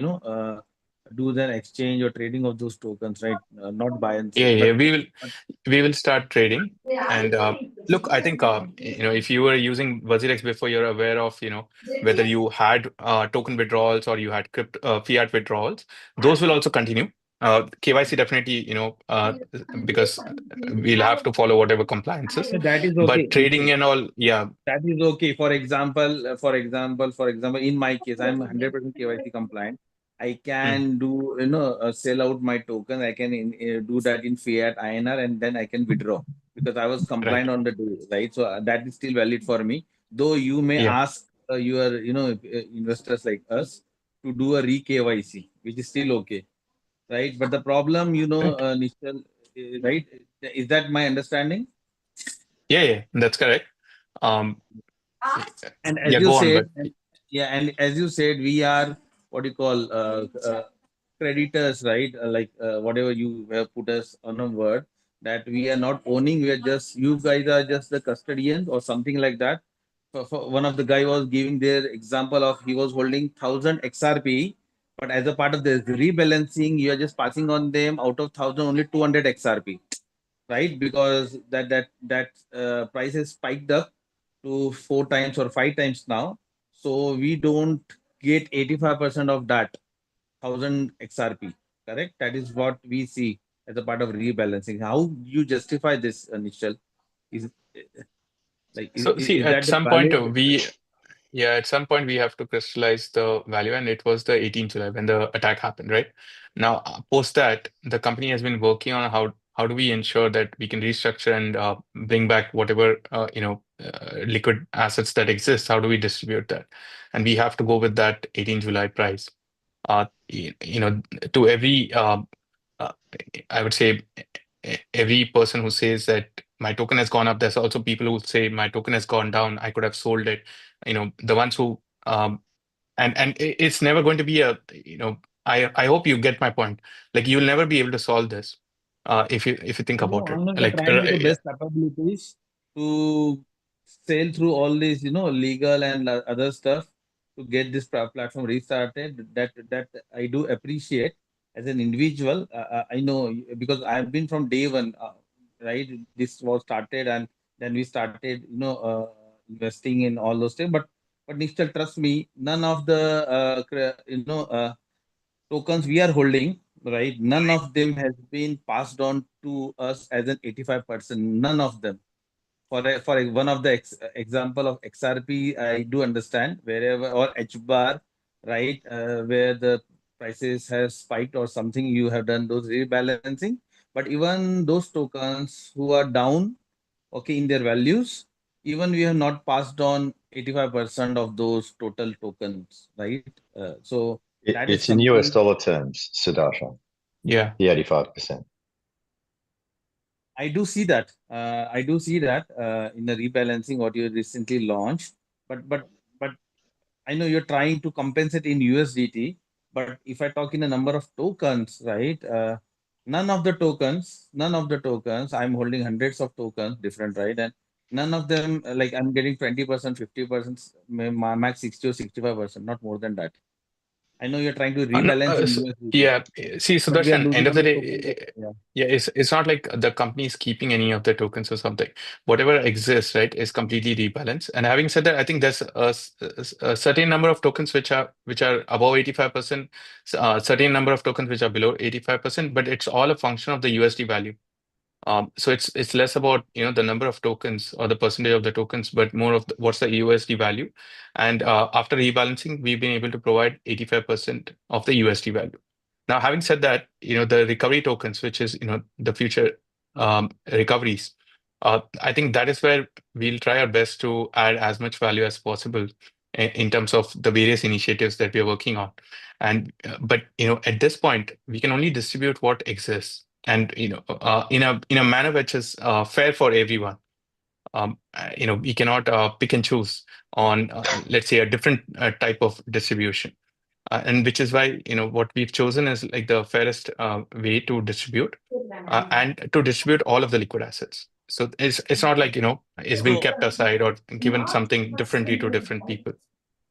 do their exchange or trading of those tokens, right? Not buy and
Yeah,
sell,
yeah,
but
we will start trading. And look, I think if you were using WazirX before, you're aware of whether you had token withdrawals or you had fiat withdrawals. Those will also continue. KYC definitely, because we'll have to follow whatever compliances.
so that is
But
okay.
trading and all, yeah,
That is okay. For example, in my case, I'm 100% KYC compliant. I can do, sell out my token. I can do that in fiat INR, and then I can withdraw because I was
right.
compliant on the day, right? So that is still valid for me. Though you may
Yeah.
ask your, investors like us to do a re-KYC, which is still okay, right? But the problem,
Right.
Nishal, right? Is that my understanding?
Yeah, that's correct. Um,
And as
yeah,
you
go on,
said,
but
and as you said, we are what you call creditors, right? Whatever you have put us on a word that we are not owning, we are just you guys are just the custodians or something like that. One of the guy was giving their example of he was holding 1,000 XRP, but as a part of the rebalancing, you are just passing on them out of 1,000 only 200 XRP, right? Because that price has spiked up to 4 times or 5 times now. So we don't get 85% of that 1,000 XRP, correct? That is what we see as a part of rebalancing. How you justify this, Nishal? Is
so see,
is
at
that the
some point
valid?
at some point we have to crystallize the value, and it was the 18th July when the attack happened, right? Now, post that, the company has been working on how do we ensure that we can restructure and bring back whatever liquid assets that exist. How do we distribute that? And we have to go with that 18th July price. To every uh, I would say every person who says that my token has gone up, there's also people who say my token has gone down, I could have sold it. The ones who and it's never going to be I hope you get my point. Like, you'll never be able to solve this if you think
No,
about it.
I'm not
Like,
trying to the best capabilities to sail through all these, legal and other stuff to get this platform restarted. That I do appreciate as an individual. I know because I've been from day one, right? This was started and then we started, investing in all those things. But Nishal, trust me, none of the tokens we are holding, right? None of them has been passed on to us as an 85%. None of them. One of the example of XRP, I do understand wherever or H bar, right, where the prices has spiked or something, you have done those rebalancing. But even those tokens who are down, okay, in their values, even we have not passed on 85% of those total tokens, right? So that is
It's in US
something
dollar terms, Siddhartha,
yeah.
the 85%.
I do see that. I do see that in the rebalancing what you recently launched. But I know you're trying to compensate in USDT. But if I talk in a number of tokens, right? None of the tokens. I'm holding hundreds of tokens, different, right? And none of them like I'm getting 20%, 50%, max 60 or 65%, not more than that. I know you're trying to
No,
rebalance in USDT,
yeah. See,
but we are
Sudarshan, end
losing
of
on
the
the token.
day, yeah, it's not like the company is keeping any of the tokens or something. Whatever exists, right, is completely rebalanced. And having said that, I think there's a certain number of tokens which are above 85%, certain number of tokens which are below 85%, but it's all a function of the USD value. So it's less about the number of tokens or the percentage of the tokens, but more of what's the USD value. And after rebalancing, we've been able to provide 85% of the USD value. Now, having said that, the recovery tokens, which is the future recoveries, I think that is where we'll try our best to add as much value as possible in terms of the various initiatives that we are working on. And but at this point, we can only distribute what exists, and in a manner which is fair for everyone. We cannot pick and choose on let's say a different type of distribution, and which is why what we've chosen is like the fairest way to distribute and to distribute all of the liquid assets. So it's not like, it's been kept aside or given something differently to different people.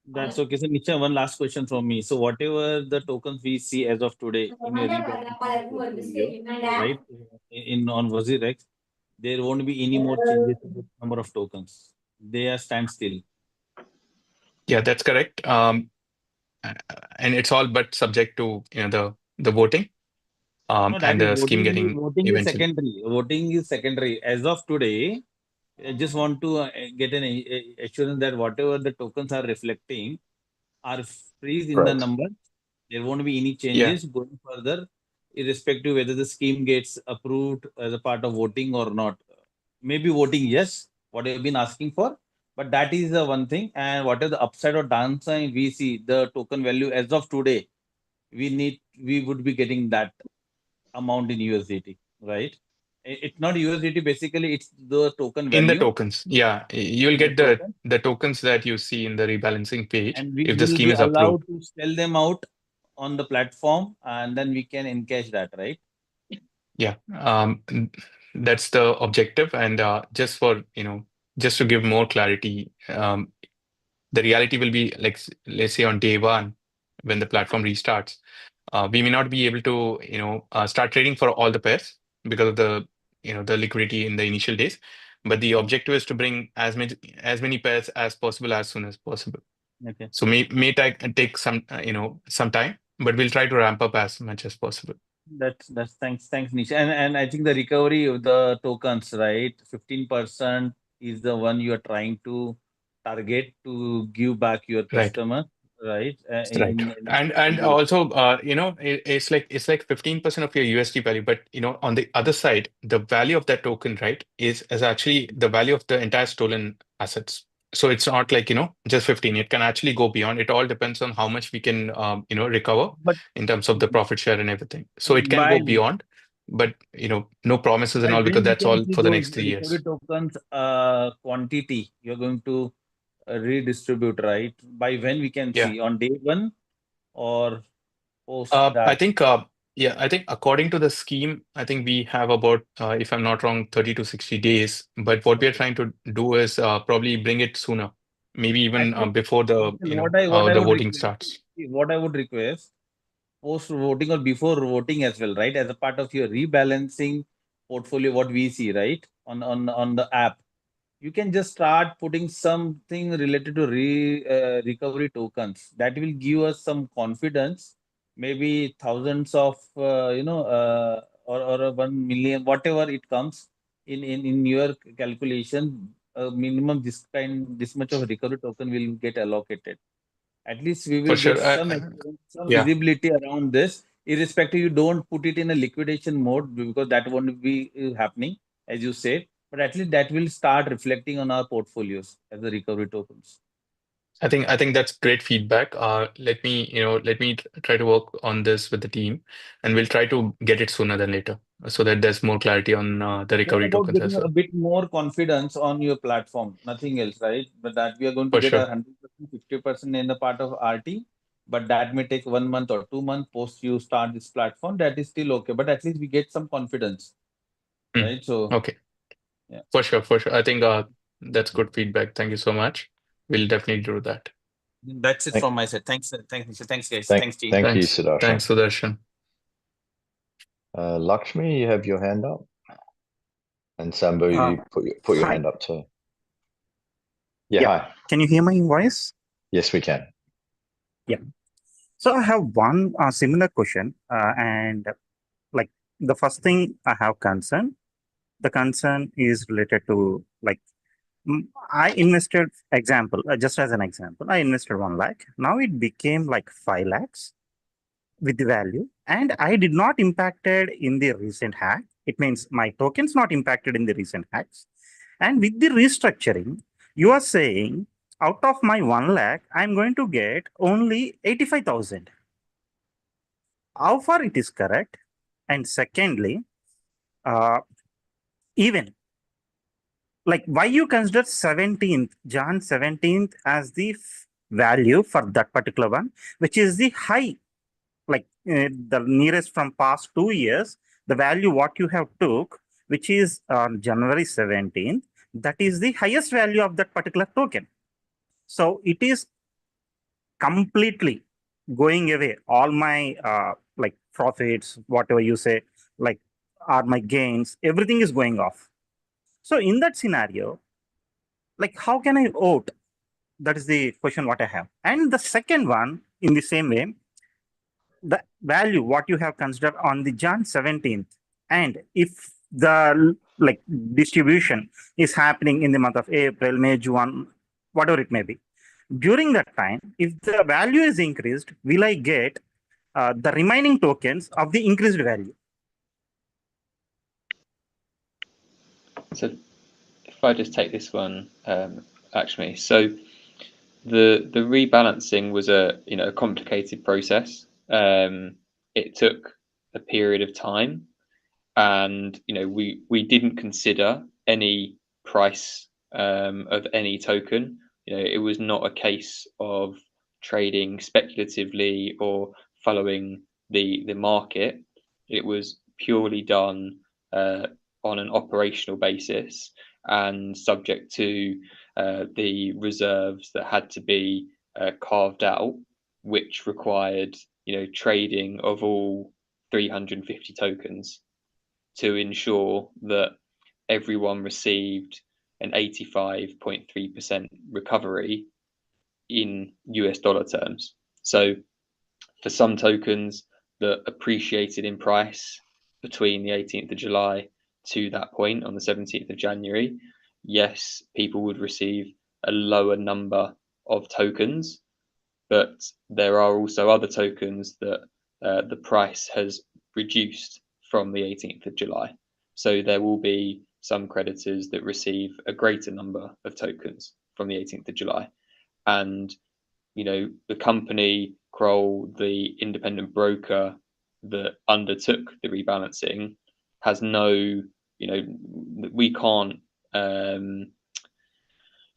That's okay. So, Nisha, one last question from me. So, whatever the tokens we see as of today in your rebalancing portfolio, right, on WazirX, there won't be any more changes to the number of tokens. They are standstill.
Yeah, that's correct. And it's all but subject to the voting
No, that
and
is
the scheme getting
voting is
eventually.
secondary. Voting is secondary. As of today, I just want to get an assurance that whatever the tokens are reflecting are freeze in the
Correct.
number. There won't be any
Yeah.
changes going further, irrespective whether the scheme gets approved as a part of voting or not. Maybe voting, yes, what you've been asking for, but that is the one thing. And what is the upside or downside we see the token value as of today, we would be getting that amount in USDT, right? It's not USDT, basically, it's the token
In the
value.
tokens, yeah, you'll
The
get
token,
the tokens that you see in the rebalancing page
and we
if the
will
scheme
be
is approved.
allowed to sell them out on the platform, and then we can encash that, right?
Yeah, that's the objective. And just for, just to give more clarity, the reality will be like, let's say on day one, when the platform restarts, we may not be able to, start trading for all the pairs because of the, the liquidity in the initial days. But the objective is to bring as many pairs as possible as soon as possible.
Okay.
So may take some, some time, but we'll try to ramp up as much as possible.
That's thanks, Nish. And I think the recovery of the tokens, right? 15% is the one you are trying to target to give back your
Right.
customer, right?
Right. And also, it's like 15% of your USD value, but on the other side, the value of that token, right, is actually the value of the entire stolen assets. So it's not like, just 15. It can actually go beyond. It all depends on how much we can, recover
But
in terms of the profit share and everything. So it can
by
go beyond, but no promises and all, because
when we
that's
can
all
see
for the
those
next 3 years.
recovery tokens quantity you're going to redistribute, right? By when we can
Yeah.
see, on day one or post
I
that?
think, I think according to the scheme, I think we have about, if I'm not wrong, 30 to 60 days. But what we are trying to do is probably bring it sooner, maybe even before the, the voting starts.
What I would request, post voting or before voting as well, right? As a part of your rebalancing portfolio, what we see, right? On the app, you can just start putting something related to recovery tokens. That will give us some confidence. Maybe thousands of or 1 million, whatever it comes in your calculation. Minimum this much of recovery token will get allocated. At least we
For
will get
sure.
some assurance, some
Yeah.
visibility around this. Irrespective, you don't put it in a liquidation mode because that won't be happening, as you said. But at least that will start reflecting on our portfolios as the recovery tokens.
I think that's great feedback. Let me try to work on this with the team, and we'll try to get it sooner than later, so that there's more clarity on the
It's
recovery
about
tokens as
getting a
well.
bit more confidence on your platform, nothing else, right? But that we are going to
For
get
sure.
100%, 50% in the part of RT, but that may take 1 month or 2 months post you start this platform. That is still okay, but at least we get some confidence, right? So,
Okay.
yeah.
For sure. I think that's good feedback. Thank you so much. We'll definitely do that.
That's it from my side. Thanks, Nisha. Thanks, guys.
Thank
team.
you,
Thanks.
Sudarshan.
Thanks, Sudarshan.
Lakshmi, you have your hand up. And Sambu, you put your hand up too. Yeah, hi.
Can you hear my voice?
Yes, we can.
Yeah. So I have one similar question, and like the first thing I have concern. The concern is related to I invested, example, just as an example, I invested 1 lakh. Now it became like 5 lakhs with the value, and I did not impacted in the recent hack. It means my tokens not impacted in the recent hacks. And with the restructuring, you are saying out of my 1 lakh, I'm going to get only 85,000. How far it is correct? And secondly, even like why you consider 17th, Jan 17th as the value for that particular one, which is the high, like the nearest from past 2 years, the value what you have took which is on January 17th, that is the highest value of that particular token. So it is completely going away. All my like profits, whatever you say, like are my gains, everything is going off. So in that scenario, like how can I vote? That is the question what I have. And the second one, in the same way, the value what you have considered on the Jan 17th, and if the like distribution is happening in the month of April, May, June, whatever it may be, during that time, if the value is increased, will I get the remaining tokens of the increased value?
So if I just take this one, actually, so the rebalancing was a complicated process. It took a period of time, and we didn't consider any price of any token. It was not a case of trading speculatively or following the market. It was purely done on an operational basis and subject to the reserves that had to be carved out, which required trading of all 350 tokens to ensure that everyone received an 85.3% recovery in US dollar terms. So for some tokens that appreciated in price between the 18th of July to that point on the 17th of January, yes, people would receive a lower number of tokens, but there are also other tokens that the price has reduced from the 18th of July. So there will be some creditors that receive a greater number of tokens from the 18th of July. And, the company, Kroll, the independent broker that undertook the rebalancing, has no, we can't,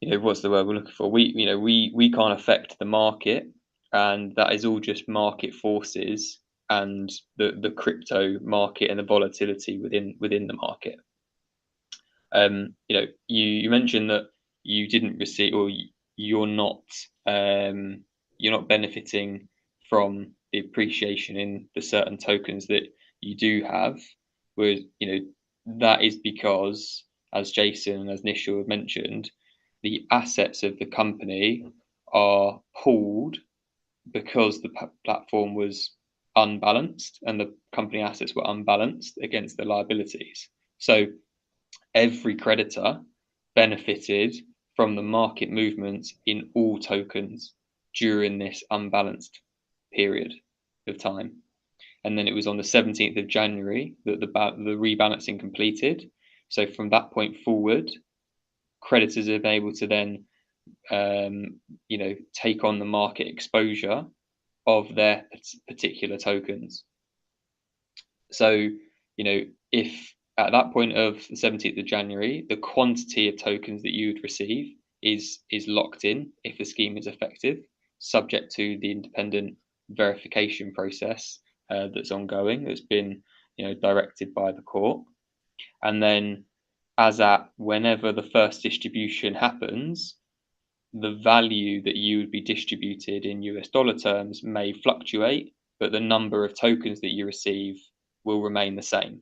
what's the word we're looking for? We can't affect the market, and that is all just market forces and the crypto market and the volatility within the market. You mentioned that you didn't receive, or you're not benefiting from the appreciation in the certain tokens that you do have. Whereas, that is because, as Jason and as Nishal have mentioned, the assets of the company are pooled because the platform was unbalanced and the company assets were unbalanced against the liabilities. So every creditor benefited from the market movements in all tokens during this unbalanced period of time. And then it was on the 17th of January that the rebalancing completed. So from that point forward, creditors are able to then take on the market exposure of their particular tokens. So if at that point of the 17th of January, the quantity of tokens that you would receive is locked in if the scheme is effective, subject to the independent verification process that's ongoing, that's been directed by the court. And then as at whenever the first distribution happens, the value that you would be distributed in US dollar terms may fluctuate, but the number of tokens that you receive will remain the same.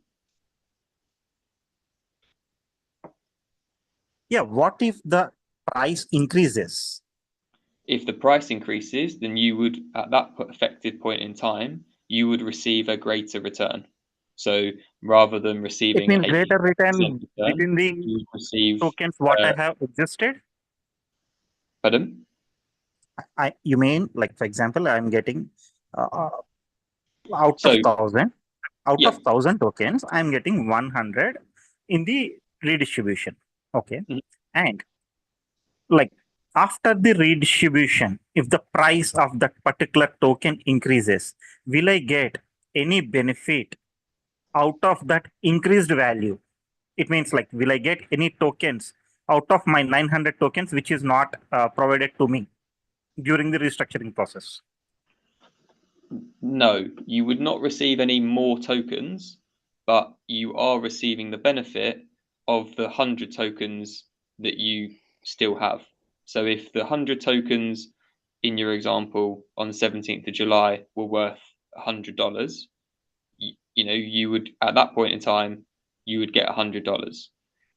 Yeah, what if the price increases?
If the price increases, then you would, at that effective point in time, you would receive a greater return. So rather than receiving
it means greater return between the
you would receive
tokens what I have existed.
Pardon?
You mean, like, for example, I'm getting out of 1,000 tokens, I'm getting 100 in the redistribution. Okay.
Mm-hmm.
And like after the redistribution, if the price of that particular token increases, will I get any benefit out of that increased value? It means, like, will I get any tokens out of my 900 tokens, which is not provided to me during the restructuring process?
No, you would not receive any more tokens but you are receiving the benefit of the 100 tokens that you still have. So if the 100 tokens in your example on the 17th of July were worth $100, you would, at that point in time, you would get $100.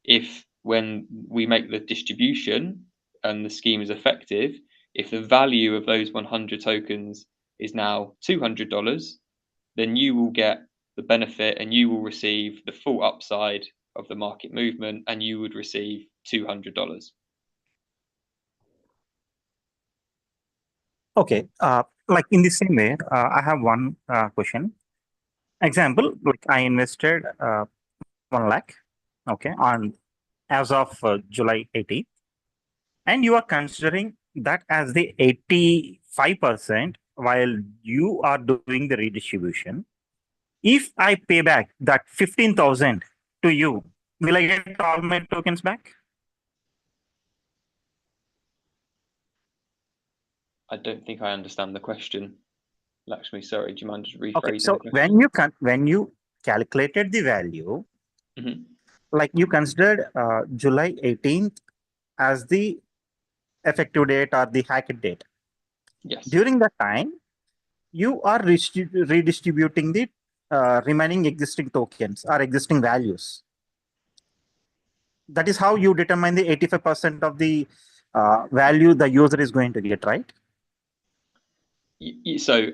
If when we make the distribution and the scheme is effective, if the value of those 100 tokens is now $200, then you will get the benefit and you will receive the full upside of the market movement, and you would receive $200.
Okay. Like in the same way, I have one question. Example, like I invested 1 lakh, okay, on as of July 18th, and you are considering that as the 85% while you are doing the redistribution. If I pay back that 15,000 to you, will I get all my tokens back?
I don't think I understand the question, Lakshmi. Sorry, do you mind just rephrasing
Okay, so
the question?
when you calculated the value,
Mhm.
like you considered July 18th as the effective date or the hack date.
Yes.
During that time, you are redistributing the remaining existing tokens or existing values. That is how you determine the 85% of the value the user is going to get, right?
So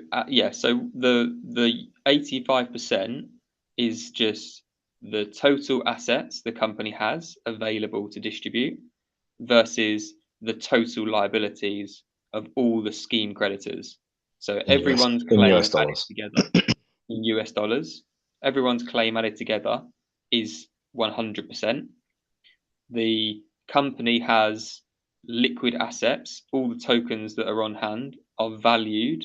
so the 85% is just the total assets the company has available to distribute versus the total liabilities of all the scheme creditors. So everyone's claim
US
added
dollars.
together in US dollars, everyone's claim added together is 100%. The company has liquid assets, all the tokens that are on hand are valued,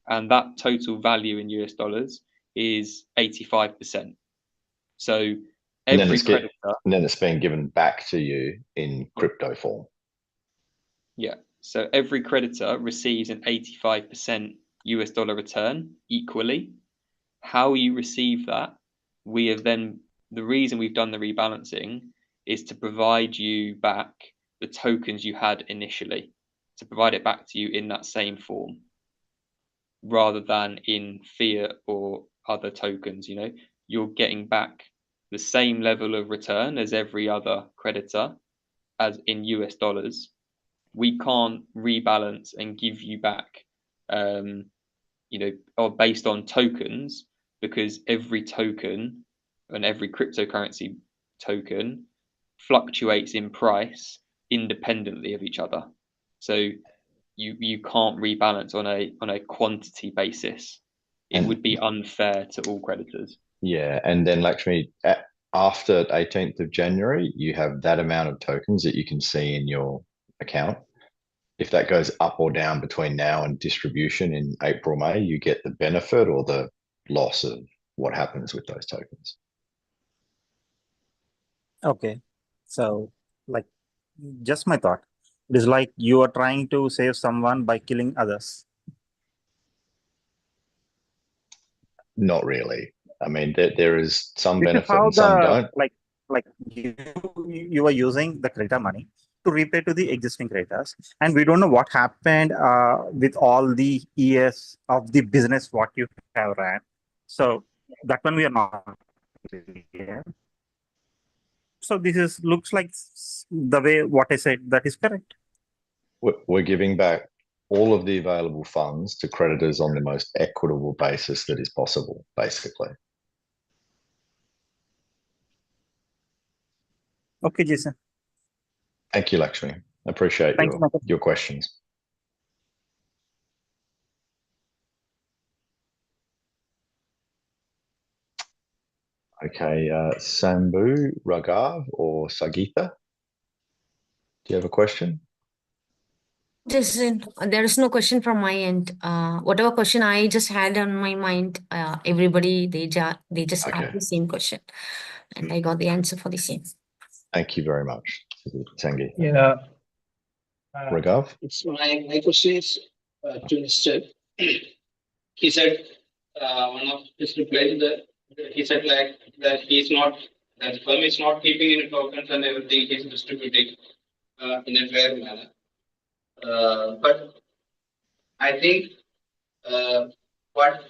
and that total value in US dollars is 85%. So every creditor,
and then it's being given back to you in crypto form.
yeah. So every creditor receives an 85% US dollar return equally. How you receive that, we have then, the reason we've done the rebalancing is to provide you back the tokens you had initially, to provide it back to you in that same form, rather than in fiat or other tokens. You're getting back the same level of return as every other creditor as in US dollars. We can't rebalance and give you back, or based on tokens, because every token and every cryptocurrency token fluctuates in price independently of each other. So you can't rebalance on a quantity basis. It would be unfair to all creditors.
Yeah, and then Lakshmi, after 18th of January, you have that amount of tokens that you can see in your account. If that goes up or down between now and distribution in April, May, you get the benefit or the loss of what happens with those tokens.
Okay. So, like, just my thought. It is like you are trying to save someone by killing others.
Not really. I mean, there is some
This is
benefit
how
and some don't.
like you are using the creditor money to repay to the existing creditors, and we don't know what happened with all the years of the business what you have ran. So that one we are not here. So this looks like the way what I said, that is correct.
We're giving back all of the available funds to creditors on the most equitable basis that is possible, basically.
Okay, Jason.
Thank you, Lakshmi. I appreciate your questions. Okay, Sambu, Raghav, or Sagita, do you have a question?
Jason, there is no question from my end. Whatever question I just had on my mind, everybody they just asked the same question, and I got the answer for the same.
Thank you very much, Sangeeta.
Yeah.
Raghav?
It's my question is to Mr. He said one of his reply to the
he said like that that firm is not keeping any tokens and everything is distributing in a fair manner. But I think what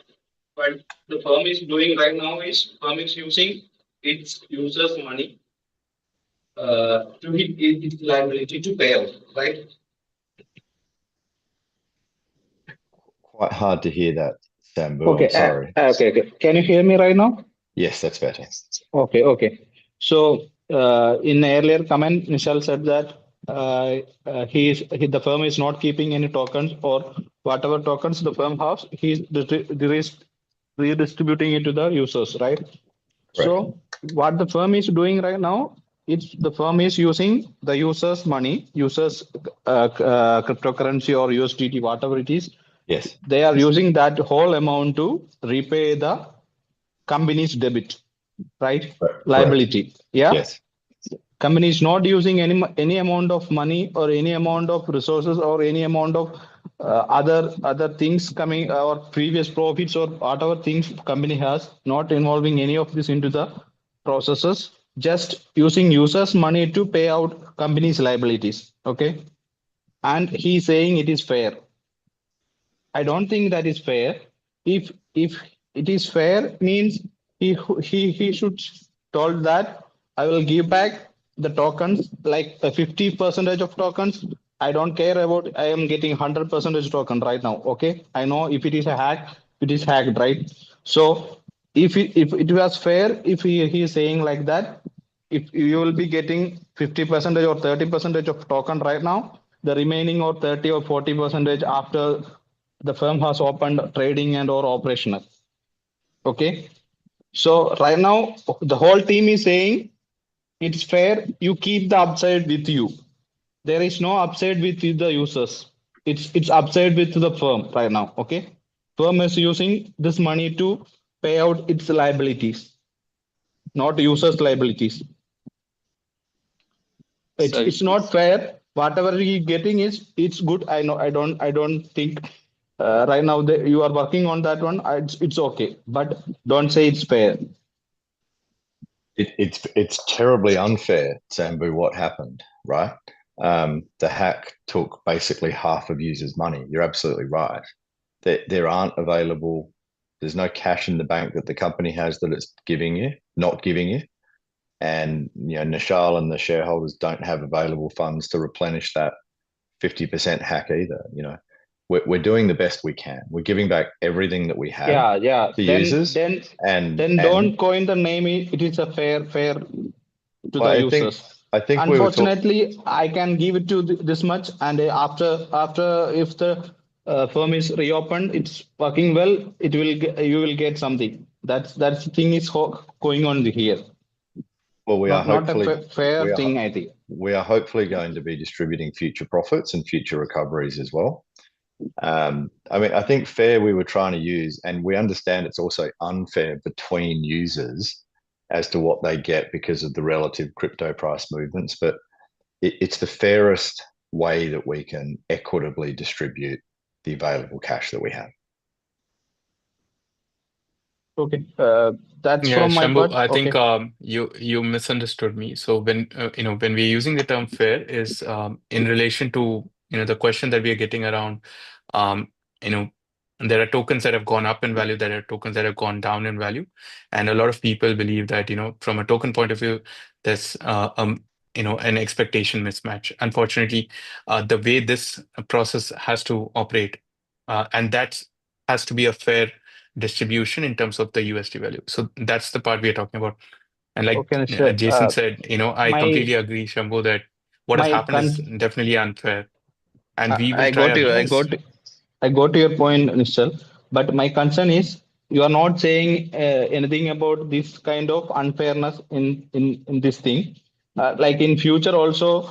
the firm is doing right now is firm is using its users' money to hit its liability to pay out, right?
Quite hard to hear that, Sambu.
Okay.
I'm sorry.
Okay. Can you hear me right now?
Yes, that's better.
Okay. So in earlier comment, Nishal said that the firm is not keeping any tokens, or whatever tokens the firm has, he's redistributing it to the users, right? So what the firm is doing right now, the firm is using the users' money, users' cryptocurrency or USDT, whatever it is.
Yes.
They are using that whole amount to repay the company's debit, right? Liability. Yeah.
Yes.
Company is not using any amount of money or any amount of resources or any amount of other things coming, or previous profits or whatever things company has, not involving any of this into the processes, just using users' money to pay out company's liabilities. Okay. And he's saying it is fair. I don't think that is fair. If it is fair, means he should told that I will give back the tokens, like 50% of tokens. I don't care about, I am getting 100% token right now. Okay. I know if it is a hack, it is hacked, right? So if it was fair, if he is saying like that, if you will be getting 50% or 30% of token right now, the remaining or 30 or 40% after the firm has opened trading and or operational. Okay. So right now the whole team is saying it's fair. You keep the upside with you. There is no upside with the users. It's upside with the firm right now. Okay. Firm is using this money to pay out its liabilities, not users' liabilities. It's not fair. Whatever he getting it's good. I know. I don't think right now you are working on that one. It's okay, but don't say it's fair.
It's terribly unfair, Sambu, what happened, right? The hack took basically half of users' money. You're absolutely right. There aren't available. There's no cash in the bank that the company has that it's not giving you. And Nishal and the shareholders don't have available funds to replenish that 50% hack either. We're doing the best we can. We're giving back everything that we have
to
users.
Then don't coin the name. It is a fair to the users.
I think
unfortunately I can give it to this much, and after if the firm is reopened, it's working well. You will get something. That's the thing is going on here.
Well,
not a fair thing, I think.
We are hopefully going to be distributing future profits and future recoveries as well. I think fair we were trying to use, and we understand it's also unfair between users as to what they get because of the relative crypto price movements, but it's the fairest way that we can equitably distribute the available cash that we have.
Okay, that's
Yeah,
from my
Shambhu,
part.
I think
Okay.
you misunderstood me. So when we're using the term fair is in relation to the question that we are getting around there are tokens that have gone up in value, there are tokens that have gone down in value, and a lot of people believe that from a token point of view there's an expectation mismatch. Unfortunately, the way this process has to operate and that has to be a fair distribution in terms of the USD value. So that's the part we are talking about. And like
Okay,
Jason said, I completely agree, Shambhu, that what has happened is definitely unfair. And we will try our best.
I got to your point, Nishal. But my concern is you are not saying anything about this kind of unfairness in this thing. Like in future also,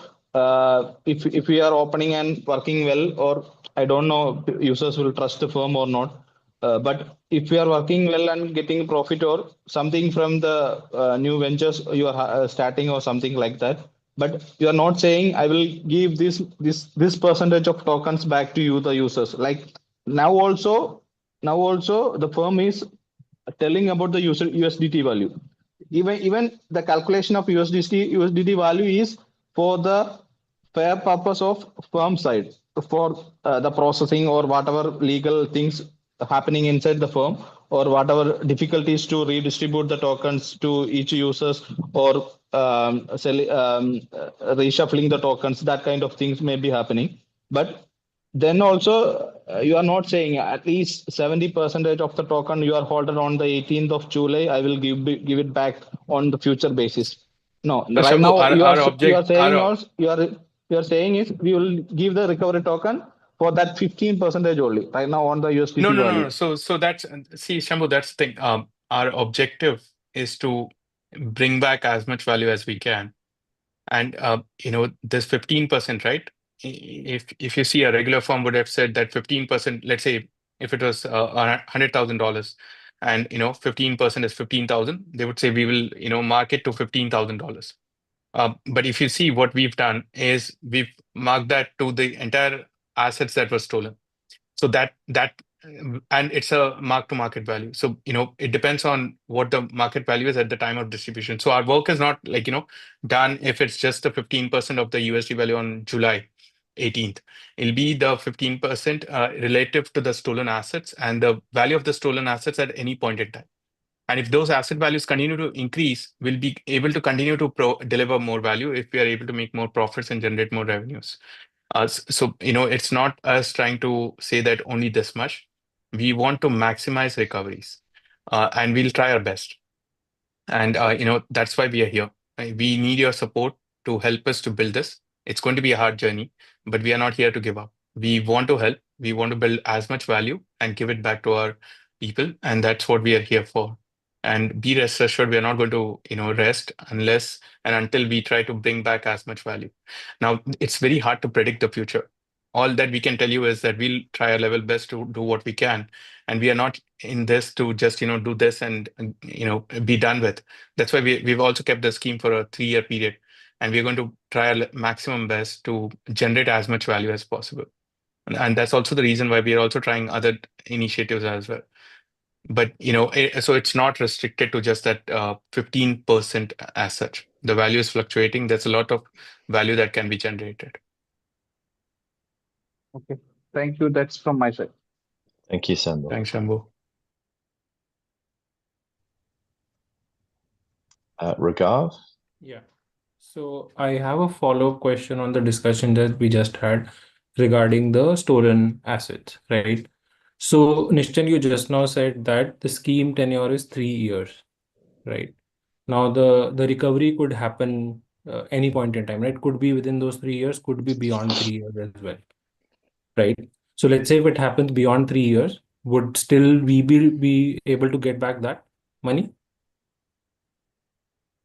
if we are opening and working well, or I don't know, users will trust the firm or not. But if we are working well and getting profit or something from the new ventures you are starting or something like that, but you are not saying I will give this percentage of tokens back to you, the users. Like now also the firm is telling about the USDT value. Even the calculation of USDT value is for the fair purpose of firm side, for the processing or whatever legal things happening inside the firm, or whatever difficulties to redistribute the tokens to each users, or reshuffling the tokens, that kind of things may be happening. But then also you are not saying at least 70% of the token you are holding on the 18th of July, I will give it back on the future basis. No,
So,
right
Shambhu,
now you
our
are saying also you are saying is we will give the recovery token for that 15% only right now on the USDT
no.
value.
So that's, see, Shambhu, that's the thing. Our objective is to bring back as much value as we can. And this 15%, right? If you see, a regular firm would have said that 15%, let's say if it was $100,000 and 15% is 15,000, they would say we will mark it to $15,000. But if you see, what we've done is we've marked that to the entire assets that were stolen. So that and it's a mark to market value. So it depends on what the market value is at the time of distribution. So our work is not like done if it's just the 15% of the USD value on July 18th. It'll be the 15% relative to the stolen assets and the value of the stolen assets at any point in time. And if those asset values continue to increase, we'll be able to continue to deliver more value if we are able to make more profits and generate more revenues. So it's not us trying to say that only this much. We want to maximize recoveries, and we'll try our best. And that's why we are here. We need your support to help us to build this. It's going to be a hard journey, but we are not here to give up. We want to help. We want to build as much value and give it back to our people, and that's what we are here for. And be rest assured, we are not going to rest unless and until we try to bring back as much value. Now, it's very hard to predict the future. All that we can tell you is that we'll try our level best to do what we can, and we are not in this to just do this and be done with. That's why we've also kept the scheme for a 3-year period, and we're going to try our maximum best to generate as much value as possible. And that's also the reason why we are also trying other initiatives as well. But so it's not restricted to just that 15% as such. The value is fluctuating. There's a lot of value that can be generated.
Okay, thank you. That's from my side.
Thank you, Shambhu.
Thanks, Shambhu.
Raghav?
Yeah. So I have a follow-up question on the discussion that we just had regarding the stolen assets, right? So Nishchan, you just now said that the scheme tenure is 3 years, right? Now the recovery could happen any point in time, right? Could be within those 3 years, could be beyond 3 years as well, right? So let's say if it happens beyond 3 years, would still we be able to get back that money?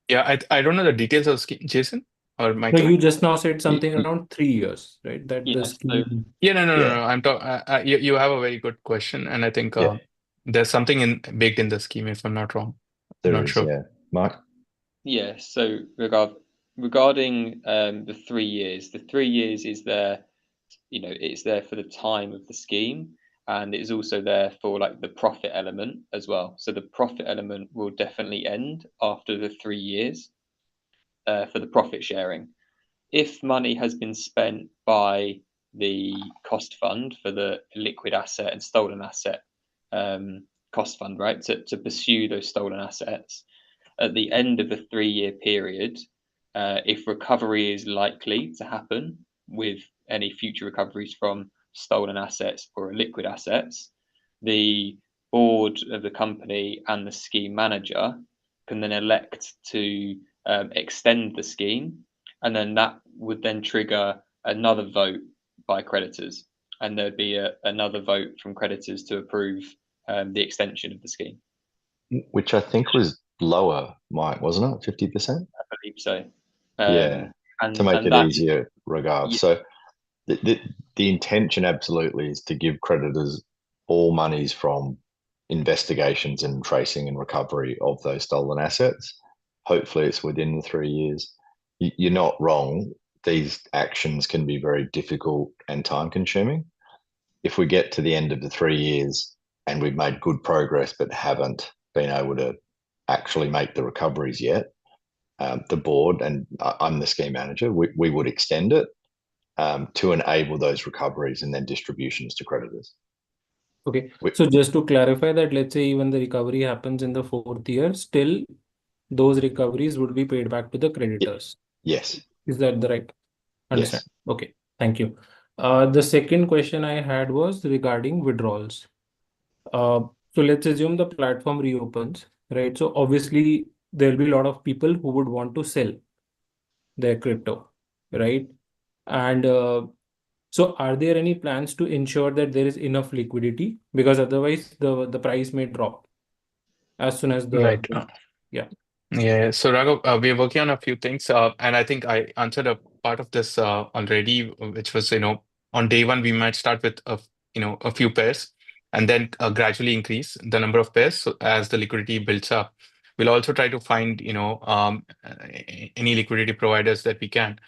Yeah, I don't know the details of scheme. Jason or
So
Michael?
you just now said something around 3 years, right? That the
Yeah, so
scheme.
Yeah, no.
Yeah.
I'm talking. You have a very good question, and I think
Yeah.
there's something baked in the scheme, if I'm not wrong. I'm
There
not
is,
sure.
yeah. Mike?
yeah, so regarding the 3 years, the 3 years is there, it's there for the time of the scheme, and it is also there for like the profit element as well. So the profit element will definitely end after the 3 years for the profit sharing. If money has been spent by the cost fund for the liquid asset and stolen asset cost fund, right, to pursue those stolen assets, at the end of the 3-year period, if recovery is likely to happen with any future recoveries from stolen assets or liquid assets, the board of the company and the scheme manager can then elect to extend the scheme, and then that would then trigger another vote by creditors, and there'd be another vote from creditors to approve the extension of the scheme.
Which I think was lower, Mike, wasn't it? 50%?
I believe so.
Yeah,
and
to make
and
it
that,
easier, Raghav.
Yeah.
So the intention absolutely is to give creditors all monies from investigations and tracing and recovery of those stolen assets. Hopefully it's within the 3 years. You're not wrong. These actions can be very difficult and time consuming. If we get to the end of the 3 years and we've made good progress but haven't been able to actually make the recoveries yet. The board, and I'm the scheme manager, we would extend it to enable those recoveries and then distributions to creditors.
Okay. So just to clarify that, let's say even the recovery happens in the 4th year, still those recoveries would be paid back to the creditors.
Yes.
Is that the right understand?
Yes.
Okay. Thank you. The second question I had was regarding withdrawals. So let's assume the platform reopens, right? So obviously there'll be a lot of people who would want to sell their crypto, right? And so are there any plans to ensure that there is enough liquidity? Because otherwise the price may drop as soon as
Right.
yeah.
Yeah. So Raghav, we're working on a few things, and I think I answered a part of this already, which was, on day one we might start with a few pairs, and then gradually increase the number of pairs so as the liquidity builds up. We'll also try to find any liquidity providers that we can.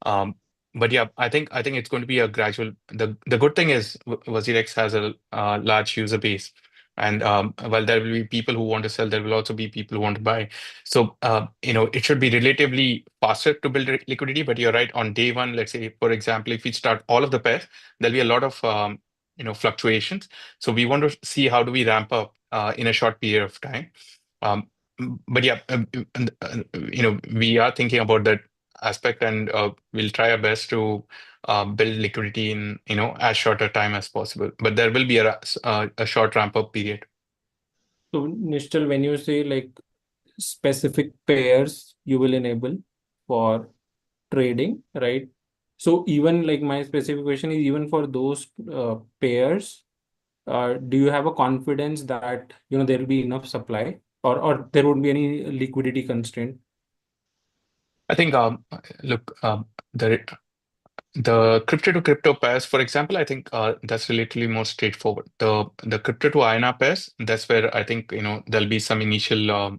But yeah, I think it's going to be a gradual. The good thing is WazirX has a large user base. And while there will be people who want to sell, there will also be people who want to buy. So, it should be relatively faster to build liquidity. But you're right, on day one, let's say, for example, if we start all of the pairs, there'll be a lot of, fluctuations. So we want to see how do we ramp up in a short period of time. But yeah, we are thinking about that aspect, and we'll try our best to build liquidity in as short a time as possible. But there will be a short ramp up period.
So Nishchal, when you say like specific pairs you will enable for trading, right? So even like my specific question is even for those pairs, do you have a confidence that there will be enough supply, or there won't be any liquidity constraint?
I think look, the crypto to crypto pairs, for example, I think that's relatively more straightforward. The crypto to INR pairs, that's where I think there'll be some initial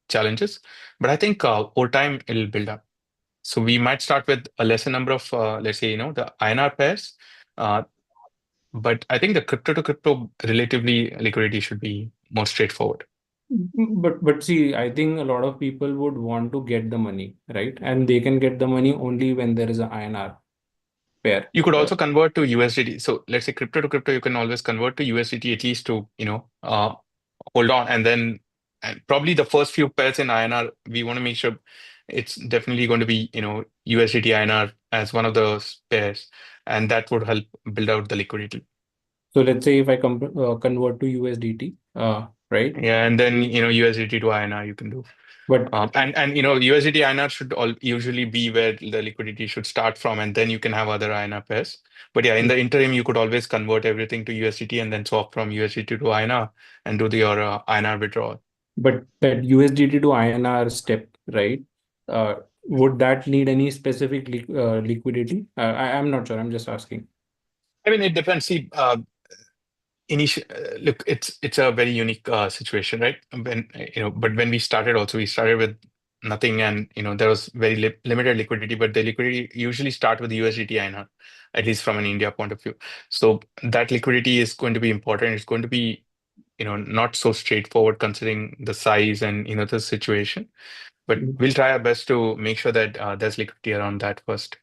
challenges, but I think over time it'll build up. So we might start with a lesser number of, let's say, the INR pairs, but I think the crypto to crypto relatively liquidity should be more straightforward.
But see, I think a lot of people would want to get the money, right? And they can get the money only when there is an INR pair.
You could also convert to USDT. So let's say crypto to crypto, you can always convert to USDT at least to, hold on. And then probably the first few pairs in INR, we want to make sure it's definitely going to be, USDT INR as one of those pairs. And that would help build out the liquidity.
So let's say if I convert to USDT, right?
Yeah, and then, USDT to INR you can do.
But
and USDT INR should usually be where the liquidity should start from, and then you can have other INR pairs. But yeah, in the interim, you could always convert everything to USDT and then swap from USDT to INR and do your INR withdrawal.
But that USDT to INR step, right? Would that need any specific liquidity? I'm not sure. I'm just asking.
I mean, it depends. See, look, it's a very unique situation, right? But when we started, we started with nothing, and there was very limited liquidity. But the liquidity usually start with USDT INR, at least from an India point of view. So that liquidity is going to be important. It's going to be not so straightforward considering the size and the situation. But we'll try our best to make sure that there's liquidity around that first.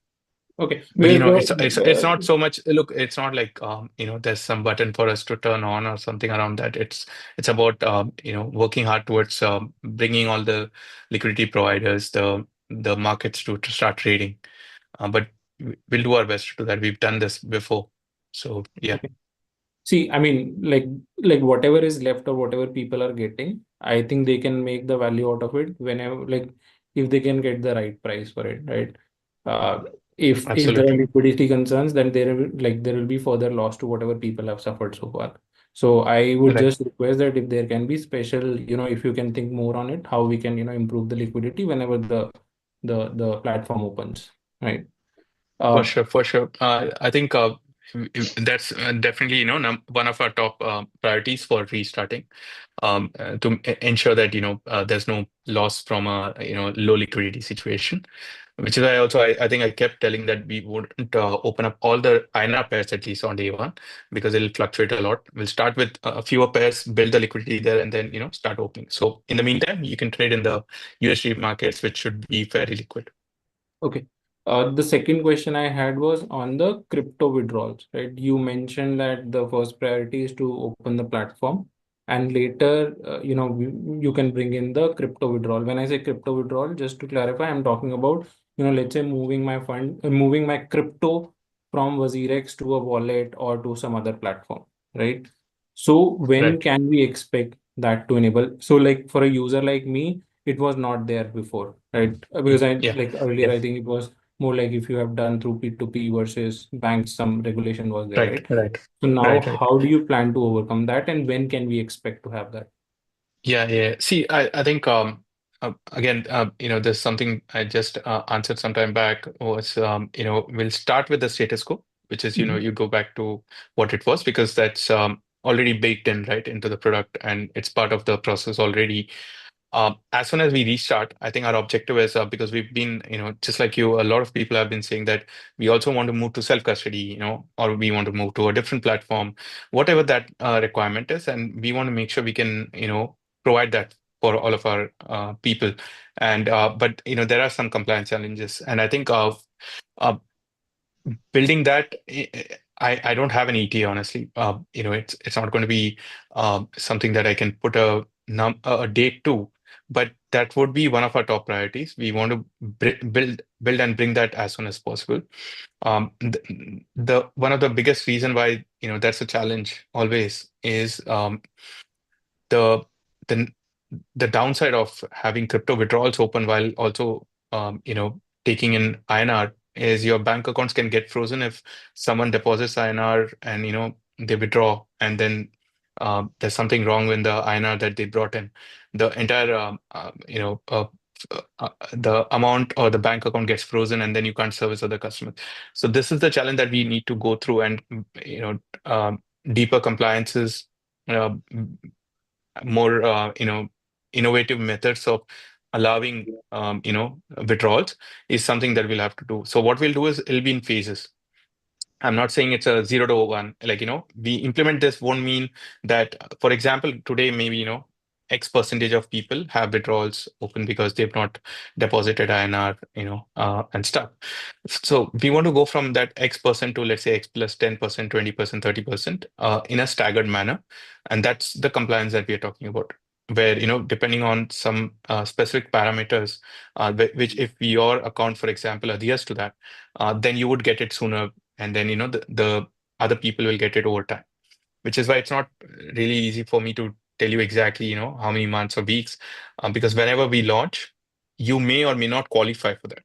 Okay.
But it's not so much. Look, it's not like there's some button for us to turn on or something around that. It's about working hard towards bringing all the liquidity providers, the markets to start trading. But we'll do our best to do that. We've done this before, so yeah.
Okay. See, I mean, like whatever is left or whatever people are getting, I think they can make the value out of it whenever, like, if they can get the right price for it, right? If there are
Absolutely.
liquidity concerns, then there will be further loss to whatever people have suffered so far. So I would
Right.
just request that if there can be special, if you can think more on it, how we can, improve the liquidity whenever the platform opens, right?
For sure. I think that's definitely one of our top priorities for restarting, to ensure that there's no loss from a low liquidity situation. Which is why also I think I kept telling that we wouldn't open up all the INR pairs at least on day one, because it'll fluctuate a lot. We'll start with fewer pairs, build the liquidity there, and then start opening. So in the meantime, you can trade in the USD markets, which should be fairly liquid.
Okay. The second question I had was on the crypto withdrawals, right? You mentioned that the first priority is to open the platform, and later, you can bring in the crypto withdrawal. When I say crypto withdrawal, just to clarify, I'm talking about, let's say moving my moving my crypto from WazirX to a wallet or to some other platform, right? So when
Right.
can we expect that to enable? So like for a user like me, it was not there before, right? Because like earlier, I think it was more like if you have done through P2P versus banks, some regulation was there, right?
Right.
So now,
Right.
how do you plan to overcome that, and when can we expect to have that?
Yeah. See, I think again, there's something I just answered some time back was we'll start with the status quo, which is you go back to what it was, because that's already baked in right into the product, and it's part of the process already. As soon as we restart, I think our objective is because we've been, just like you, a lot of people have been saying that we also want to move to self-custody, or we want to move to a different platform, whatever that requirement is, and we want to make sure we can, provide that for all of our people. And but there are some compliance challenges, and I think building that, I don't have an ETA, honestly. It's not going to be something that I can put a date to, but that would be one of our top priorities. We want to build and bring that as soon as possible. The one of the biggest reason why that's a challenge always is the the the downside of having crypto withdrawals open while also taking in INR is your bank accounts can get frozen if someone deposits INR and they withdraw, and then there's something wrong with the INR that they brought in. The entire the amount or the bank account gets frozen, and then you can't service other customers. So this is the challenge that we need to go through, and deeper compliances, uh, more innovative methods of allowing withdrawals is something that we'll have to do. So what we'll do is it'll be in phases. I'm not saying it's a 0 to 1. Like, we implement this won't mean that, for example, today, maybe, X percentage of people have withdrawals open because they've not deposited INR, and stuff. So we want to go from that X percent to, let's say, X plus 10%, 20%, 30% in a staggered manner. And that's the compliance that we are talking about, where, depending on some specific parameters, which if your account, for example, adheres to that, then you would get it sooner, and then the other people will get it over time, which is why it's not really easy for me to tell you exactly how many months or weeks, because whenever we launch, you may or may not qualify for that.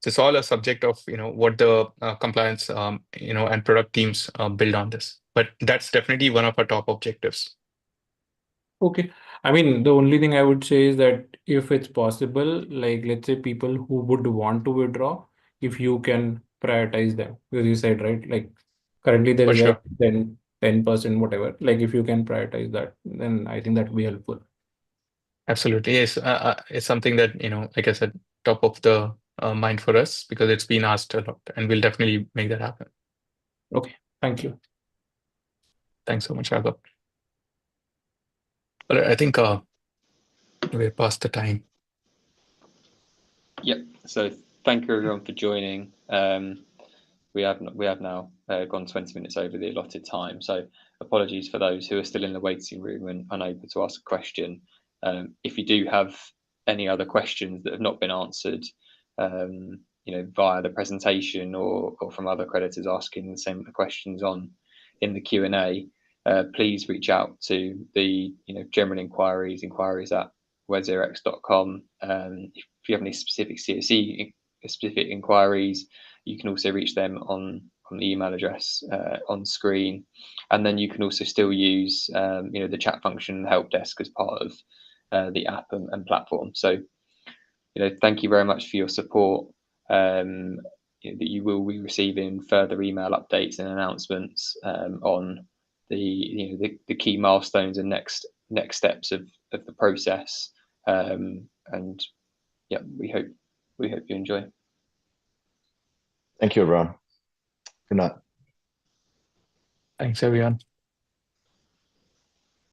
So it's all a subject of what the compliance and product teams build on this, but that's definitely one of our top objectives.
Okay. I mean, the only thing I would say is that if it's possible, like let's say people who would want to withdraw, if you can prioritize them, because you said, right, like currently there
For
is
sure.
10%, whatever. Like if you can prioritize that, then I think that would be helpful.
Absolutely. Yes. It's something that, like I said, top of the mind for us, because it's been asked a lot, and we'll definitely make that happen.
Okay. Thank you.
Thanks so much, Raghav. Well, I think we're past the time.
Yep. So thank you everyone for joining. We have now gone 20 minutes over the allotted time. So apologies for those who are still in the waiting room and unable to ask a question. If you do have any other questions that have not been answered, via the presentation or from other creditors asking the same questions in the Q&A, please reach out to the general inquiries at WazirX.com. If you have any specific CSE specific inquiries, you can also reach them on the email address on screen, and then you can also still use the chat function and help desk as part of the app and platform. So thank you very much for your support. That you will be receiving further email updates and announcements on the key milestones and next steps of the process. And yeah, we hope you enjoy.
Thank you, everyone. Good night.
Thanks, everyone.